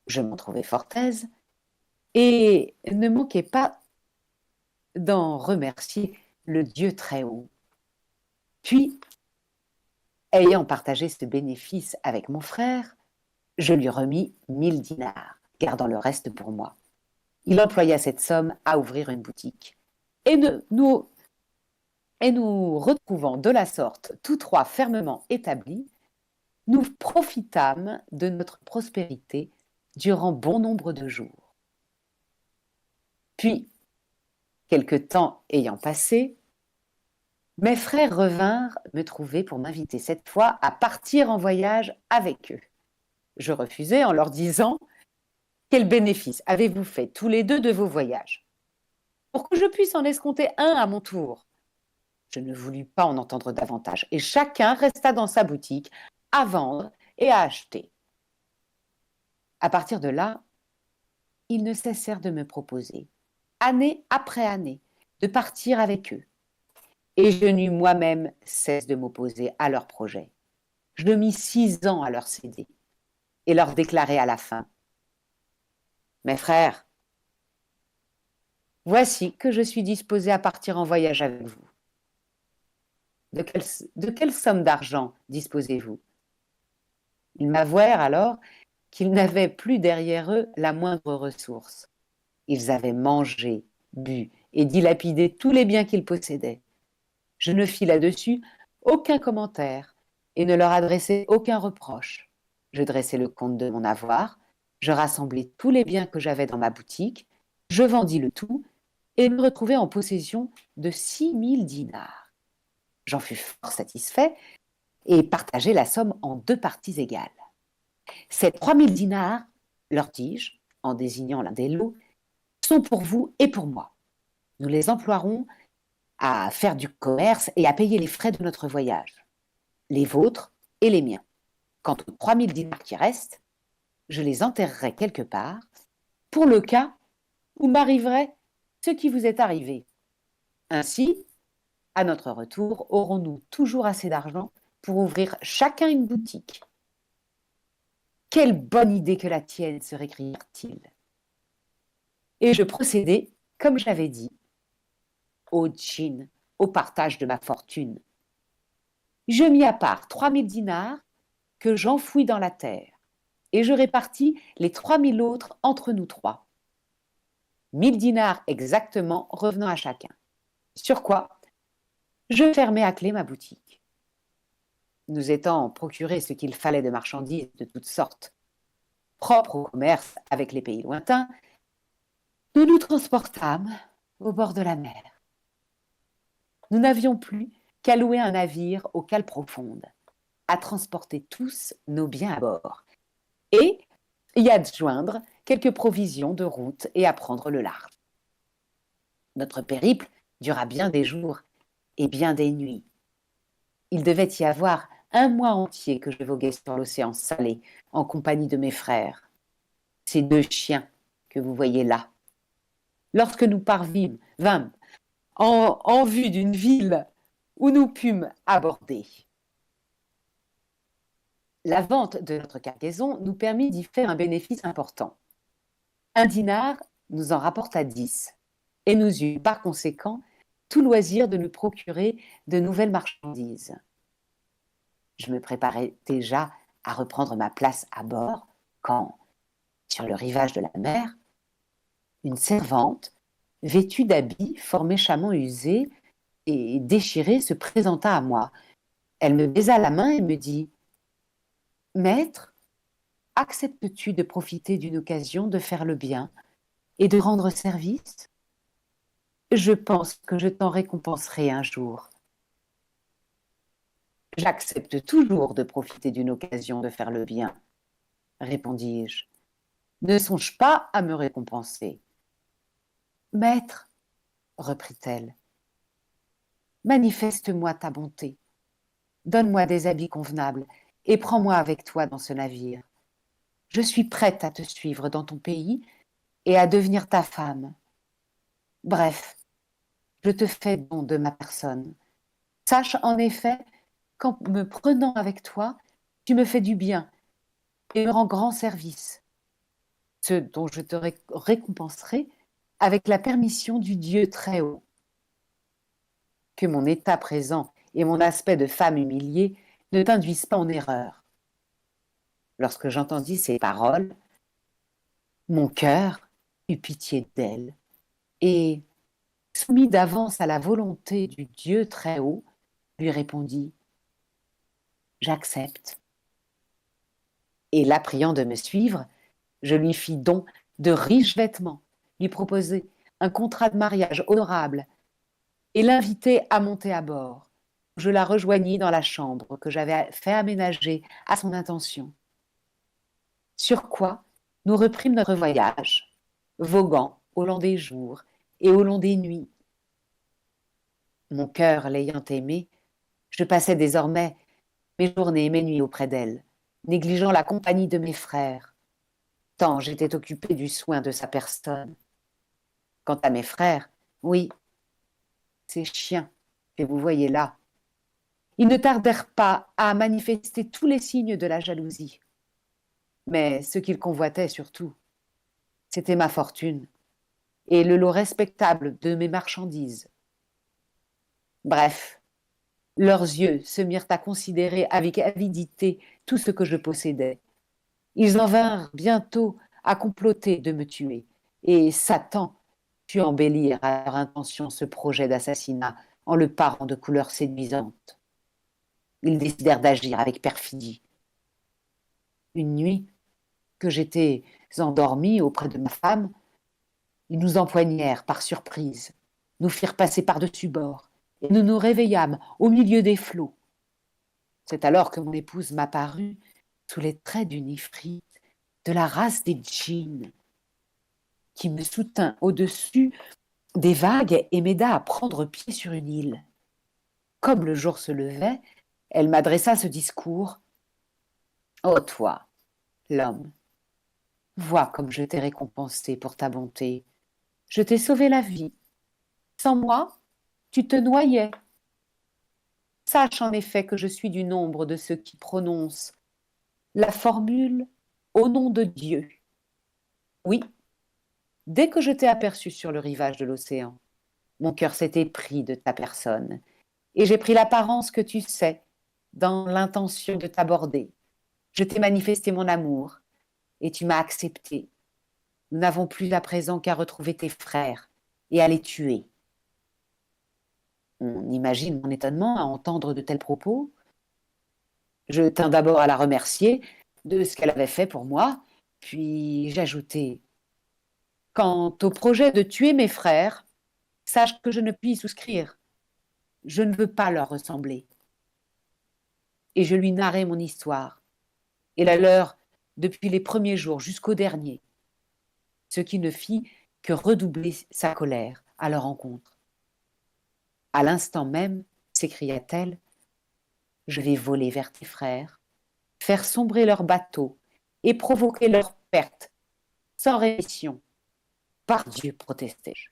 Je m'en trouvais fort aise et ne manquais pas d'en remercier le Dieu très haut. Puis, ayant partagé ce bénéfice avec mon frère, je lui remis 1000 dinars, gardant le reste pour moi. Il employa cette somme à ouvrir une boutique. Et nous retrouvant de la sorte tous trois fermement établis, nous profitâmes de notre prospérité durant bon nombre de jours. Puis, quelque temps ayant passé, mes frères revinrent me trouver pour m'inviter cette fois à partir en voyage avec eux. Je refusai en leur disant: « Quel bénéfice avez-vous fait tous les deux de vos voyages? Pour que je puisse en escompter un à mon tour. » Je ne voulus pas en entendre davantage et chacun resta dans sa boutique à vendre et à acheter. À partir de là, ils ne cessèrent de me proposer, année après année, de partir avec eux. Et je n'eus moi-même cesse de m'opposer à leurs projets. Je mis 6 ans à leur céder et leur déclarai à la fin: « Mes frères, voici que je suis disposé à partir en voyage avec vous. De quelle somme d'argent disposez-vous » Ils m'avouèrent alors qu'ils n'avaient plus derrière eux la moindre ressource. Ils avaient mangé, bu et dilapidé tous les biens qu'ils possédaient. Je ne fis là-dessus aucun commentaire et ne leur adressai aucun reproche. Je dressai le compte de mon avoir, je rassemblai tous les biens que j'avais dans ma boutique, je vendis le tout et me retrouvai en possession de 6000 dinars. J'en fus fort satisfait et partageai la somme en 2 parties égales. Ces 3000 dinars, leur dis-je, en désignant l'un des lots, sont pour vous et pour moi. Nous les emploierons à faire du commerce et à payer les frais de notre voyage, les vôtres et les miens. Quant aux 3000 dinars qui restent, je les enterrerai quelque part, pour le cas où m'arriverait ce qui vous est arrivé. Ainsi, à notre retour, aurons-nous toujours assez d'argent pour ouvrir chacun une boutique. » « Quelle bonne idée que la tienne !» se récrièrent-ils. Et je procédai, comme j'avais dit, au djinn, au partage de ma fortune. Je mis à part 3000 dinars que j'enfouis dans la terre, et je répartis les 3000 autres entre nous trois. 1000 dinars exactement revenant à chacun. Sur quoi, je fermai à clé ma boutique. Nous étant procuré ce qu'il fallait de marchandises de toutes sortes, propres au commerce avec les pays lointains, nous nous transportâmes au bord de la mer. Nous n'avions plus qu'à louer un navire aux cales profondes, à transporter tous nos biens à bord et y adjoindre quelques provisions de route et à prendre le large. Notre périple dura bien des jours et bien des nuits. Il devait y avoir 1 mois entier que je voguais sur l'océan salé en compagnie de mes frères, ces 2 chiens que vous voyez là. Lorsque nous vîmes en vue d'une ville où nous pûmes aborder. La vente de notre cargaison nous permit d'y faire un bénéfice important. 1 dinar nous en rapporta 10 et nous eûmes par conséquent tout loisir de nous procurer de nouvelles marchandises. Je me préparais déjà à reprendre ma place à bord quand, sur le rivage de la mer, une servante, vêtue d'habits fort méchamment usés et déchirés, se présenta à moi. Elle me baisa la main et me dit « Maître, acceptes-tu de profiter d'une occasion de faire le bien et de rendre service ? Je pense que je t'en récompenserai un jour. » « J'accepte toujours de profiter d'une occasion de faire le bien, » répondis-je. « Ne songe pas à me récompenser. »« Maître, » reprit-elle, « manifeste-moi ta bonté. Donne-moi des habits convenables et prends-moi avec toi dans ce navire. Je suis prête à te suivre dans ton pays et à devenir ta femme. Bref, je te fais don de ma personne. Sache en effet qu'en me prenant avec toi, tu me fais du bien et me rends grand service, ce dont je te récompenserai avec la permission du Dieu très haut. Que mon état présent et mon aspect de femme humiliée ne t'induisent pas en erreur. » Lorsque j'entendis ces paroles, mon cœur eut pitié d'elle et, soumis d'avance à la volonté du Dieu très haut, lui répondit « J'accepte. » Et la priant de me suivre, je lui fis don de riches vêtements, lui proposai un contrat de mariage honorable et l'invitai à monter à bord. Je la rejoignis dans la chambre que j'avais fait aménager à son intention. Sur quoi nous reprîmes notre voyage, voguant au long des jours et au long des nuits. Mon cœur l'ayant aimée, je passais désormais mes journées et mes nuits auprès d'elle, négligeant la compagnie de mes frères, tant j'étais occupée du soin de sa personne. Quant à mes frères, oui, ces chiens que vous voyez là, ils ne tardèrent pas à manifester tous les signes de la jalousie. Mais ce qu'ils convoitaient surtout, c'était ma fortune et le lot respectable de mes marchandises. Bref, leurs yeux se mirent à considérer avec avidité tout ce que je possédais. Ils en vinrent bientôt à comploter de me tuer, et Satan put embellir à leur intention ce projet d'assassinat en le parant de couleurs séduisantes. Ils décidèrent d'agir avec perfidie. Une nuit, que j'étais endormie auprès de ma femme, ils nous empoignèrent par surprise, nous firent passer par-dessus bord, et nous nous réveillâmes au milieu des flots. C'est alors que mon épouse m'apparut sous les traits d'une ifrite de la race des djinns, qui me soutint au-dessus des vagues et m'aida à prendre pied sur une île. Comme le jour se levait, elle m'adressa ce discours. « Ô toi, l'homme, vois comme je t'ai récompensé pour ta bonté. Je t'ai sauvé la vie. Sans moi, tu te noyais. Sache en effet que je suis du nombre de ceux qui prononcent la formule « au nom de Dieu ». Oui, dès que je t'ai aperçu sur le rivage de l'océan, mon cœur s'est épris de ta personne, et j'ai pris l'apparence que tu sais, dans l'intention de t'aborder. Je t'ai manifesté mon amour, et tu m'as accepté. Nous n'avons plus à présent qu'à retrouver tes frères et à les tuer. » On imagine mon étonnement à entendre de tels propos. Je tins d'abord à la remercier de ce qu'elle avait fait pour moi, puis j'ajoutai « Quant au projet de tuer mes frères, sache que je ne puis y souscrire. Je ne veux pas leur ressembler. » Et je lui narrai mon histoire, et la leur depuis les premiers jours jusqu'au dernier, ce qui ne fit que redoubler sa colère à leur encontre. À l'instant même, s'écria-t-elle, je vais voler vers tes frères, faire sombrer leur bateau et provoquer leur perte, sans rémission. Par Dieu, protestai-je,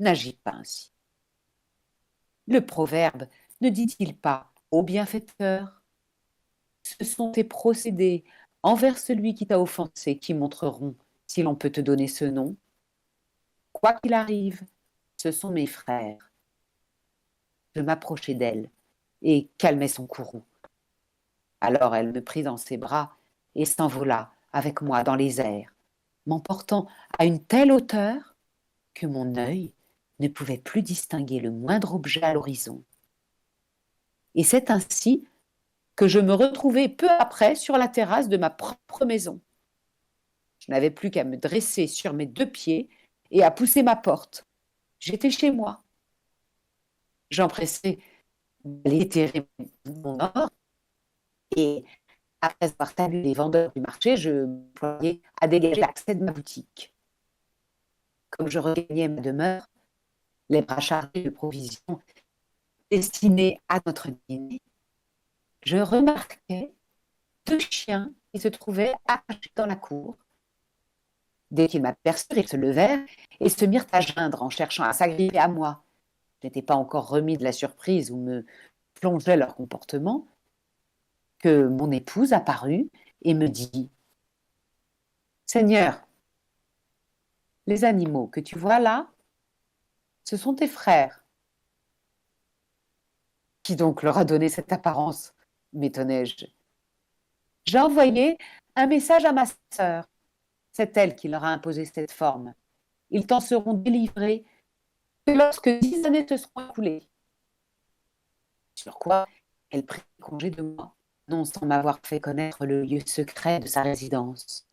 n'agis pas ainsi. Le proverbe ne dit-il pas, ô bienfaiteur, ce sont tes procédés envers celui qui t'a offensé qui montreront si l'on peut te donner ce nom. Quoi qu'il arrive, ce sont mes frères. Je m'approchai d'elle et calmai son courroux. Alors elle me prit dans ses bras et s'envola avec moi dans les airs, m'emportant à une telle hauteur que mon œil ne pouvait plus distinguer le moindre objet à l'horizon. Et c'est ainsi que je me retrouvai peu après sur la terrasse de ma propre maison. Je n'avais plus qu'à me dresser sur mes 2 pieds et à pousser ma porte. J'étais chez moi. J'empressai d'aller terrer mon or et après avoir talu les vendeurs du marché, je m'employai à dégager l'accès de ma boutique. Comme je regagnais ma demeure, les bras chargés de provisions destinées à notre dîner, je remarquai 2 chiens qui se trouvaient attachés dans la cour. Dès qu'ils m'aperçurent, ils se levèrent et se mirent à geindre en cherchant à s'agripper à moi. Je n'étais pas encore remis de la surprise où me plongeait leur comportement que mon épouse apparut et me dit « Seigneur, les animaux que tu vois là, ce sont tes frères. » Qui donc leur a donné cette apparence, m'étonnai-je. J'ai envoyé un message à ma sœur. C'est elle qui leur a imposé cette forme. Ils t'en seront délivrés que lorsque 10 années te seront écoulées. Sur quoi elle prit congé de moi, non sans m'avoir fait connaître le lieu secret de sa résidence.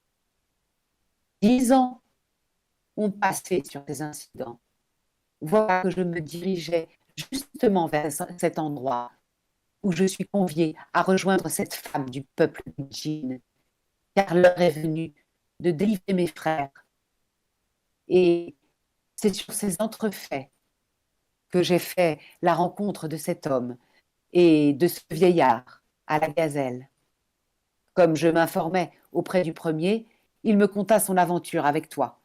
10 ans ont passé sur ces incidents. Voilà que je me dirigeais justement vers cet endroit où je suis conviée à rejoindre cette femme du peuple du djinn, car l'heure est venue de délivrer mes frères. Et c'est sur ces entrefaits que j'ai fait la rencontre de cet homme et de ce vieillard à la gazelle. Comme je m'informais auprès du premier, il me conta son aventure avec toi.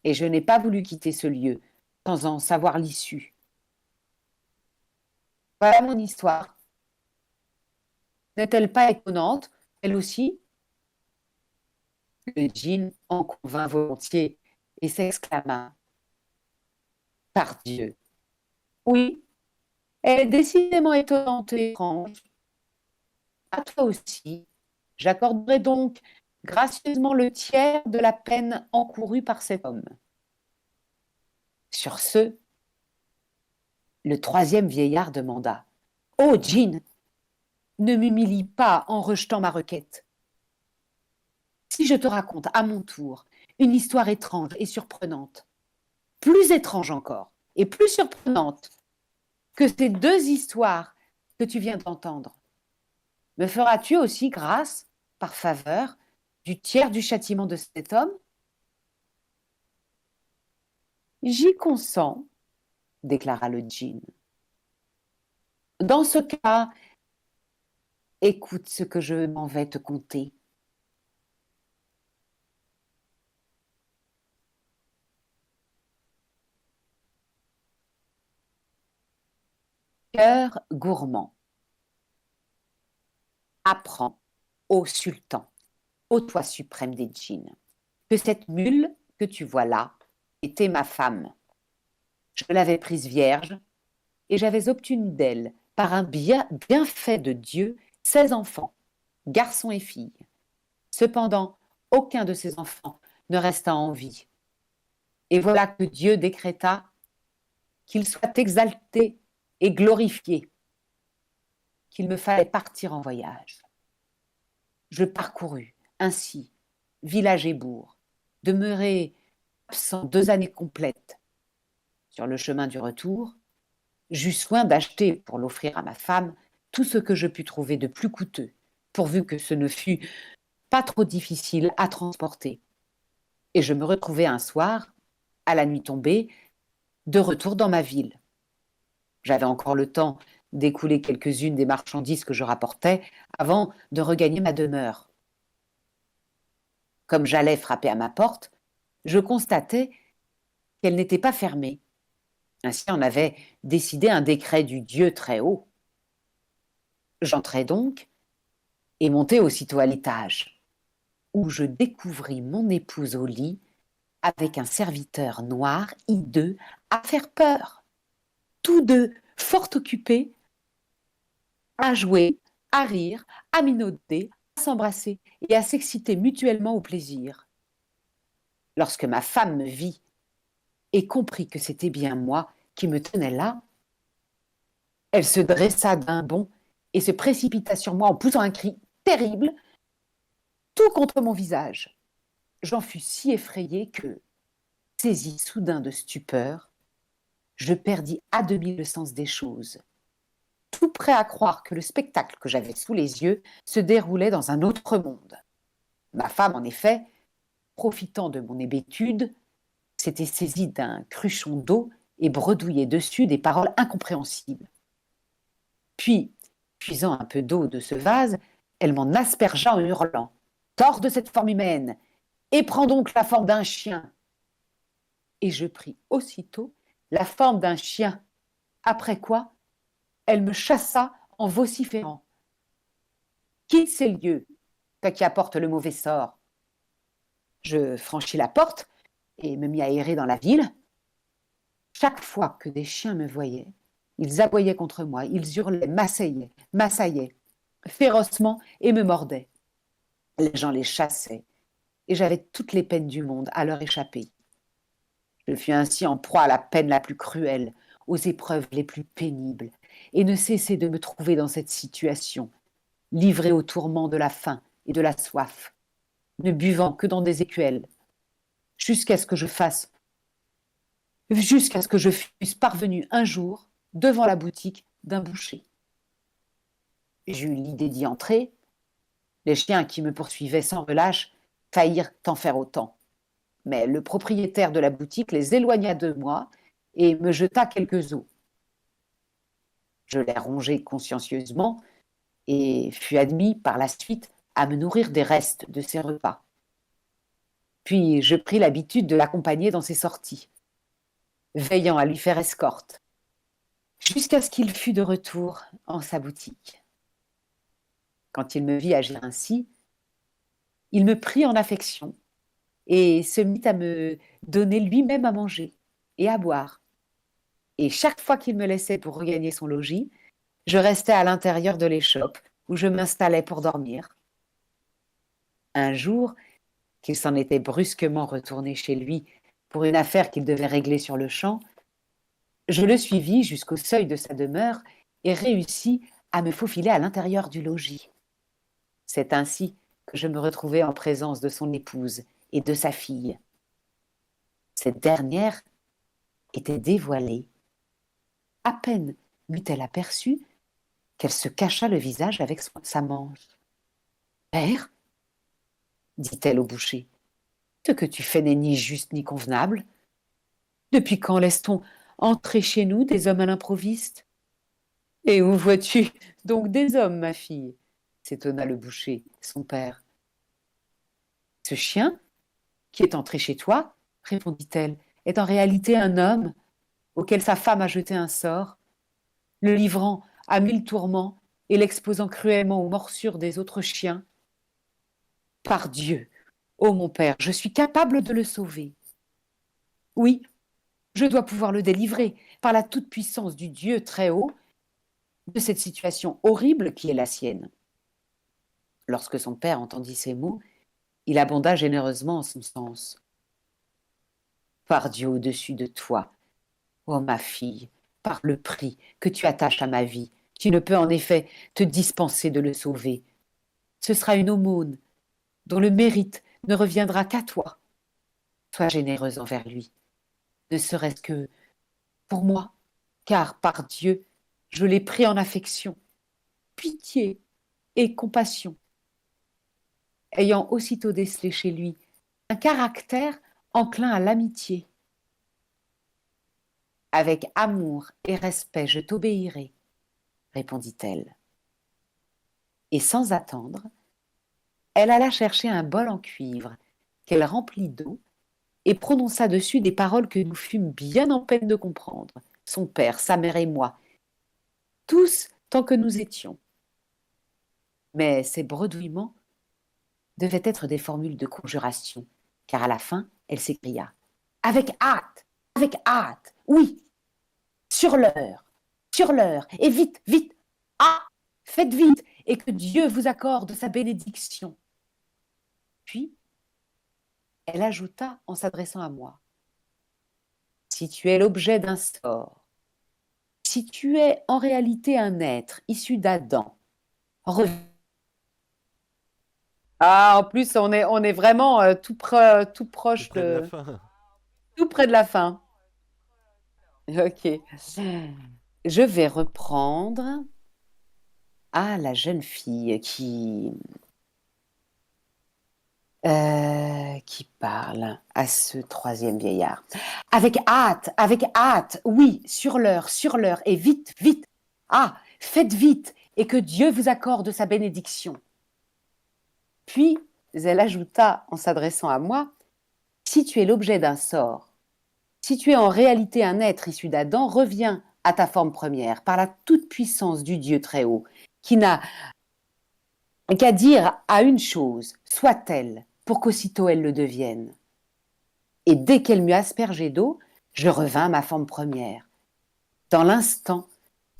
Et je n'ai pas voulu quitter ce lieu sans en savoir l'issue. Voilà mon histoire. N'est-elle pas étonnante, elle aussi? Le djinn en convint volontiers et s'exclama. Par Dieu! Oui, elle est décidément étonnante et étrange. À toi aussi, j'accorderai donc gracieusement le tiers de la peine encourue par cet homme. Sur ce, le 3e vieillard demanda. Ô djinn, ne m'humilie pas en rejetant ma requête. Si je te raconte à mon tour une histoire étrange et surprenante, plus étrange encore et plus surprenante que ces 2 histoires que tu viens d'entendre, me feras-tu aussi grâce, par faveur, du tiers du châtiment de cet homme? J'y consens, déclara le djinn. Dans ce cas, écoute ce que je m'en vais te conter. Cœur gourmand. Apprends, ô sultan, ô toi suprême des djinns, que cette mule que tu vois là était ma femme. Je l'avais prise vierge et j'avais obtenu d'elle, par un bienfait de Dieu, 16 enfants, garçons et filles. Cependant, aucun de ces enfants ne resta en vie. Et voilà que Dieu décréta qu'il soit exalté et glorifié, qu'il me fallait partir en voyage. Je parcourus ainsi village et bourg, demeuré absent 2 années complètes. Sur le chemin du retour, j'eus soin d'acheter pour l'offrir à ma femme tout ce que je pus trouver de plus coûteux, pourvu que ce ne fût pas trop difficile à transporter. Et je me retrouvai un soir, à la nuit tombée, de retour dans ma ville. J'avais encore le temps d'écouler quelques-unes des marchandises que je rapportais avant de regagner ma demeure. Comme j'allais frapper à ma porte, je constatai qu'elle n'était pas fermée. Ainsi en avait décidé un décret du Dieu très haut. J'entrai donc et montai aussitôt à l'étage, où je découvris mon épouse au lit avec un serviteur noir hideux à faire peur. Tous 2 fort occupés à jouer à rire, à minauder, à s'embrasser et à s'exciter mutuellement au plaisir. Lorsque ma femme me vit et comprit que c'était bien moi qui me tenais là, elle se dressa d'un bond et se précipita sur moi en poussant un cri terrible, tout contre mon visage. J'en fus si effrayée que, saisi soudain de stupeur, je perdis à demi le sens des choses, tout prêt à croire que le spectacle que j'avais sous les yeux se déroulait dans un autre monde. Ma femme, en effet, profitant de mon hébétude, s'était saisie d'un cruchon d'eau et bredouillait dessus des paroles incompréhensibles. Puis, puisant un peu d'eau de ce vase, elle m'en aspergea en hurlant « Sors de cette forme humaine et prends donc la forme d'un chien !» Et je pris aussitôt la forme d'un chien, après quoi elle me chassa en vociférant « Quitte ces lieux, toi qui apportes le mauvais sort !» Je franchis la porte et me mis à errer dans la ville. Chaque fois que des chiens me voyaient, ils aboyaient contre moi, ils hurlaient, m'assaillaient férocement et me mordaient. Les gens les chassaient et j'avais toutes les peines du monde à leur échapper. Je fus ainsi en proie à la peine la plus cruelle, aux épreuves les plus pénibles, et ne cessai de me trouver dans cette situation, livrée aux tourments de la faim et de la soif, ne buvant que dans des écuelles, jusqu'à ce que je fusse parvenue un jour devant la boutique d'un boucher. J'eus l'idée d'y entrer. Les chiens qui me poursuivaient sans relâche faillirent en faire autant. Mais le propriétaire de la boutique les éloigna de moi et me jeta quelques os. Je les rongeai consciencieusement et fus admis par la suite à me nourrir des restes de ses repas. Puis je pris l'habitude de l'accompagner dans ses sorties, veillant à lui faire escorte, jusqu'à ce qu'il fût de retour en sa boutique. Quand il me vit agir ainsi, il me prit en affection et se mit à me donner lui-même à manger et à boire. Et chaque fois qu'il me laissait pour regagner son logis, je restais à l'intérieur de l'échoppe où je m'installais pour dormir. Un jour, qu'il s'en était brusquement retourné chez lui pour une affaire qu'il devait régler sur le champ, je le suivis jusqu'au seuil de sa demeure et réussis à me faufiler à l'intérieur du logis. C'est ainsi que je me retrouvai en présence de son épouse et de sa fille. Cette dernière était dévoilée. À peine m'eut-elle aperçue qu'elle se cacha le visage avec sa manche. « Père, dit-elle au boucher, ce que tu fais n'est ni juste ni convenable. Depuis quand laisse-t-on entrer chez nous des hommes à l'improviste ? Et où vois-tu donc des hommes, ma fille ? S'étonna le boucher, son père. Ce chien qui est entré chez toi, répondit-elle, est en réalité un homme auquel sa femme a jeté un sort, le livrant à 1000 tourments et l'exposant cruellement aux morsures des autres chiens. Par Dieu, ô mon père, je suis capable de le sauver. Oui, je dois pouvoir le délivrer par la toute-puissance du Dieu très haut de cette situation horrible qui est la sienne. Lorsque son père entendit ces mots, il abonda généreusement en son sens. Par Dieu au-dessus de toi, ô ma fille, par le prix que tu attaches à ma vie, tu ne peux en effet te dispenser de le sauver. Ce sera une aumône dont le mérite ne reviendra qu'à toi. Sois généreuse envers lui, ne serait-ce que pour moi, car par Dieu, je l'ai pris en affection, pitié et compassion. Ayant aussitôt décelé chez lui un caractère enclin à l'amitié. Avec amour et respect, je t'obéirai, répondit-elle. Et sans attendre, elle alla chercher un bol en cuivre qu'elle remplit d'eau et prononça dessus des paroles que nous fûmes bien en peine de comprendre, son père, sa mère et moi, tous tant que nous étions. Mais ces bredouillements devaient être des formules de conjuration, car à la fin, elle s'écria « Avec hâte, oui, sur l'heure, et vite, vite, ah, faites vite, et que Dieu vous accorde sa bénédiction. Puis, elle ajouta en s'adressant à moi, si tu es l'objet d'un sort, si tu es en réalité un être issu d'Adam, reviens. Ah, en plus, on est vraiment tout proche Près de la fin. tout près de la fin. Ok. Je vais reprendre à la jeune fille qui parle à ce troisième vieillard. Avec hâte, oui, sur l'heure, et vite, vite. Ah, faites vite, et que Dieu vous accorde sa bénédiction. Puis, elle ajouta en s'adressant à moi, si tu es l'objet d'un sort, si tu es en réalité un être issu d'Adam, reviens à ta forme première par la toute-puissance du Dieu très haut, qui n'a qu'à dire à une chose, soit-elle, pour qu'aussitôt elle le devienne. Et dès qu'elle m'eut aspergé d'eau, je revins à ma forme première. Dans l'instant,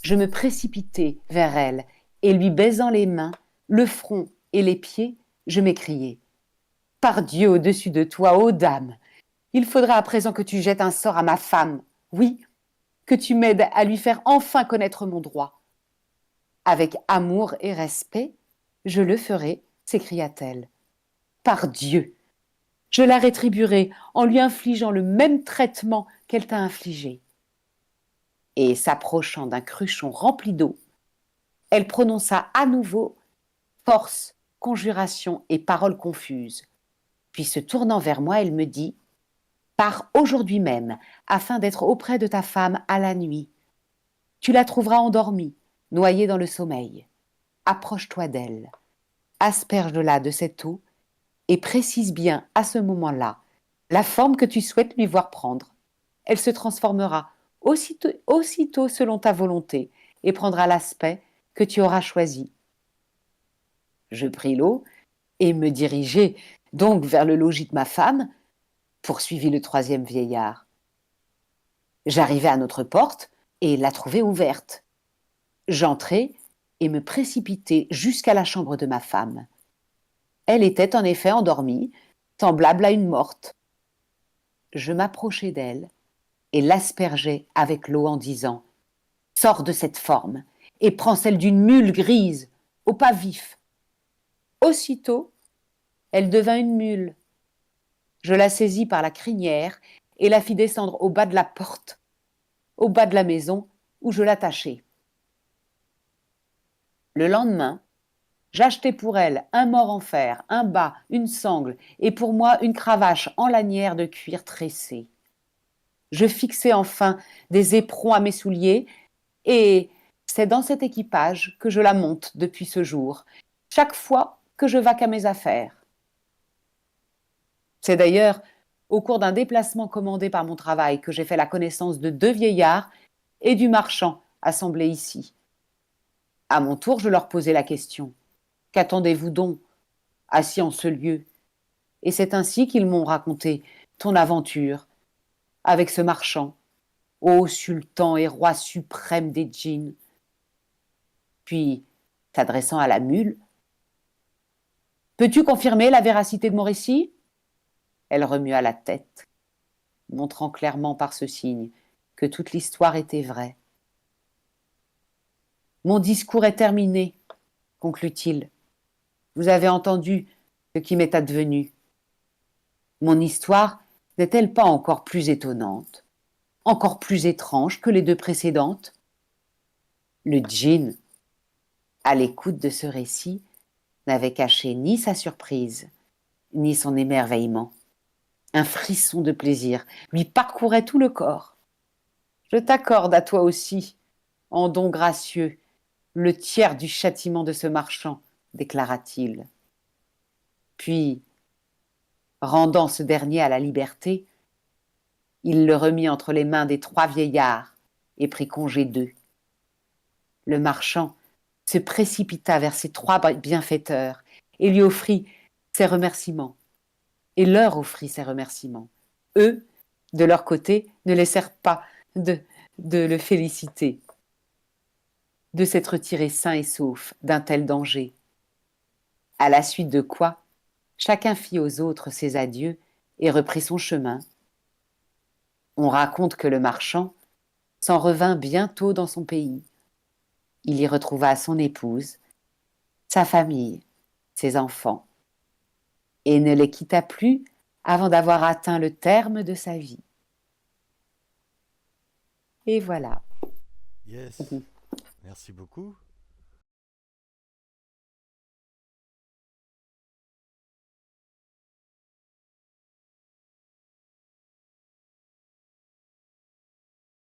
je me précipitai vers elle, et lui baisant les mains, le front et les pieds, je m'écriai, « Par Dieu au-dessus de toi, ô dame, il faudra à présent que tu jettes un sort à ma femme, oui, que tu m'aides à lui faire enfin connaître mon droit. » Avec amour et respect, je le ferai, s'écria-t-elle. Par Dieu, je la rétribuerai en lui infligeant le même traitement qu'elle t'a infligé. Et s'approchant d'un cruchon rempli d'eau, elle prononça à nouveau force, conjuration et paroles confuses. Puis se tournant vers moi, elle me dit, « Pars aujourd'hui même, afin d'être auprès de ta femme à la nuit. Tu la trouveras endormie, noyée dans le sommeil. Approche-toi d'elle, asperge-la de cette eau et précise bien à ce moment-là la forme que tu souhaites lui voir prendre. Elle se transformera aussitôt selon ta volonté et prendra l'aspect que tu auras choisi. » Je pris l'eau et me dirigeai donc vers le logis de ma femme, poursuivit le troisième vieillard. J'arrivai à notre porte et la trouvai ouverte. J'entrai et me précipitai jusqu'à la chambre de ma femme. Elle était en effet endormie, semblable à une morte. Je m'approchai d'elle et l'aspergeai avec l'eau en disant « Sors de cette forme et prends celle d'une mule grise, au pas vif. » Aussitôt, elle devint une mule. Je la saisis par la crinière et la fis descendre au bas de la porte, au bas de la maison, où je l'attachai. Le lendemain, j'achetai pour elle un mort en fer, un bas, une sangle, et pour moi une cravache en lanière de cuir tressé. Je fixai enfin des éperons à mes souliers, et c'est dans cet équipage que je la monte depuis ce jour, chaque fois que je vaque à mes affaires. C'est d'ailleurs au cours d'un déplacement commandé par mon travail que j'ai fait la connaissance de 2 vieillards et du marchand assemblés ici. À mon tour, je leur posai la question. « Qu'attendez-vous donc, assis en ce lieu ?» Et c'est ainsi qu'ils m'ont raconté ton aventure avec ce marchand, ô sultan et roi suprême des djinns. Puis, s'adressant à la mule, « Peux-tu confirmer la véracité de mon récit ?» Elle remua la tête, montrant clairement par ce signe que toute l'histoire était vraie. « Mon discours est terminé, conclut-il. Vous avez entendu ce qui m'est advenu. Mon histoire n'est-elle pas encore plus étonnante, encore plus étrange que les 2 précédentes ? » Le djinn, à l'écoute de ce récit, n'avait caché ni sa surprise, ni son émerveillement. Un frisson de plaisir lui parcourait tout le corps. « Je t'accorde à toi aussi, en don gracieux, le tiers du châtiment de ce marchand, déclara-t-il. Puis, rendant ce dernier à la liberté, il le remit entre les mains des 3 vieillards et prit congé d'eux. Le marchand se précipita vers ces 3 bienfaiteurs et lui offrit ses remerciements, et leur offrit ses remerciements. Eux, de leur côté, ne laissèrent pas de le féliciter. de s'être tiré sain et sauf d'un tel danger. À la suite de quoi, chacun fit aux autres ses adieux et reprit son chemin. On raconte que le marchand s'en revint bientôt dans son pays. Il y retrouva son épouse, sa famille, ses enfants, et ne les quitta plus avant d'avoir atteint le terme de sa vie. Et voilà. Yes. Merci beaucoup.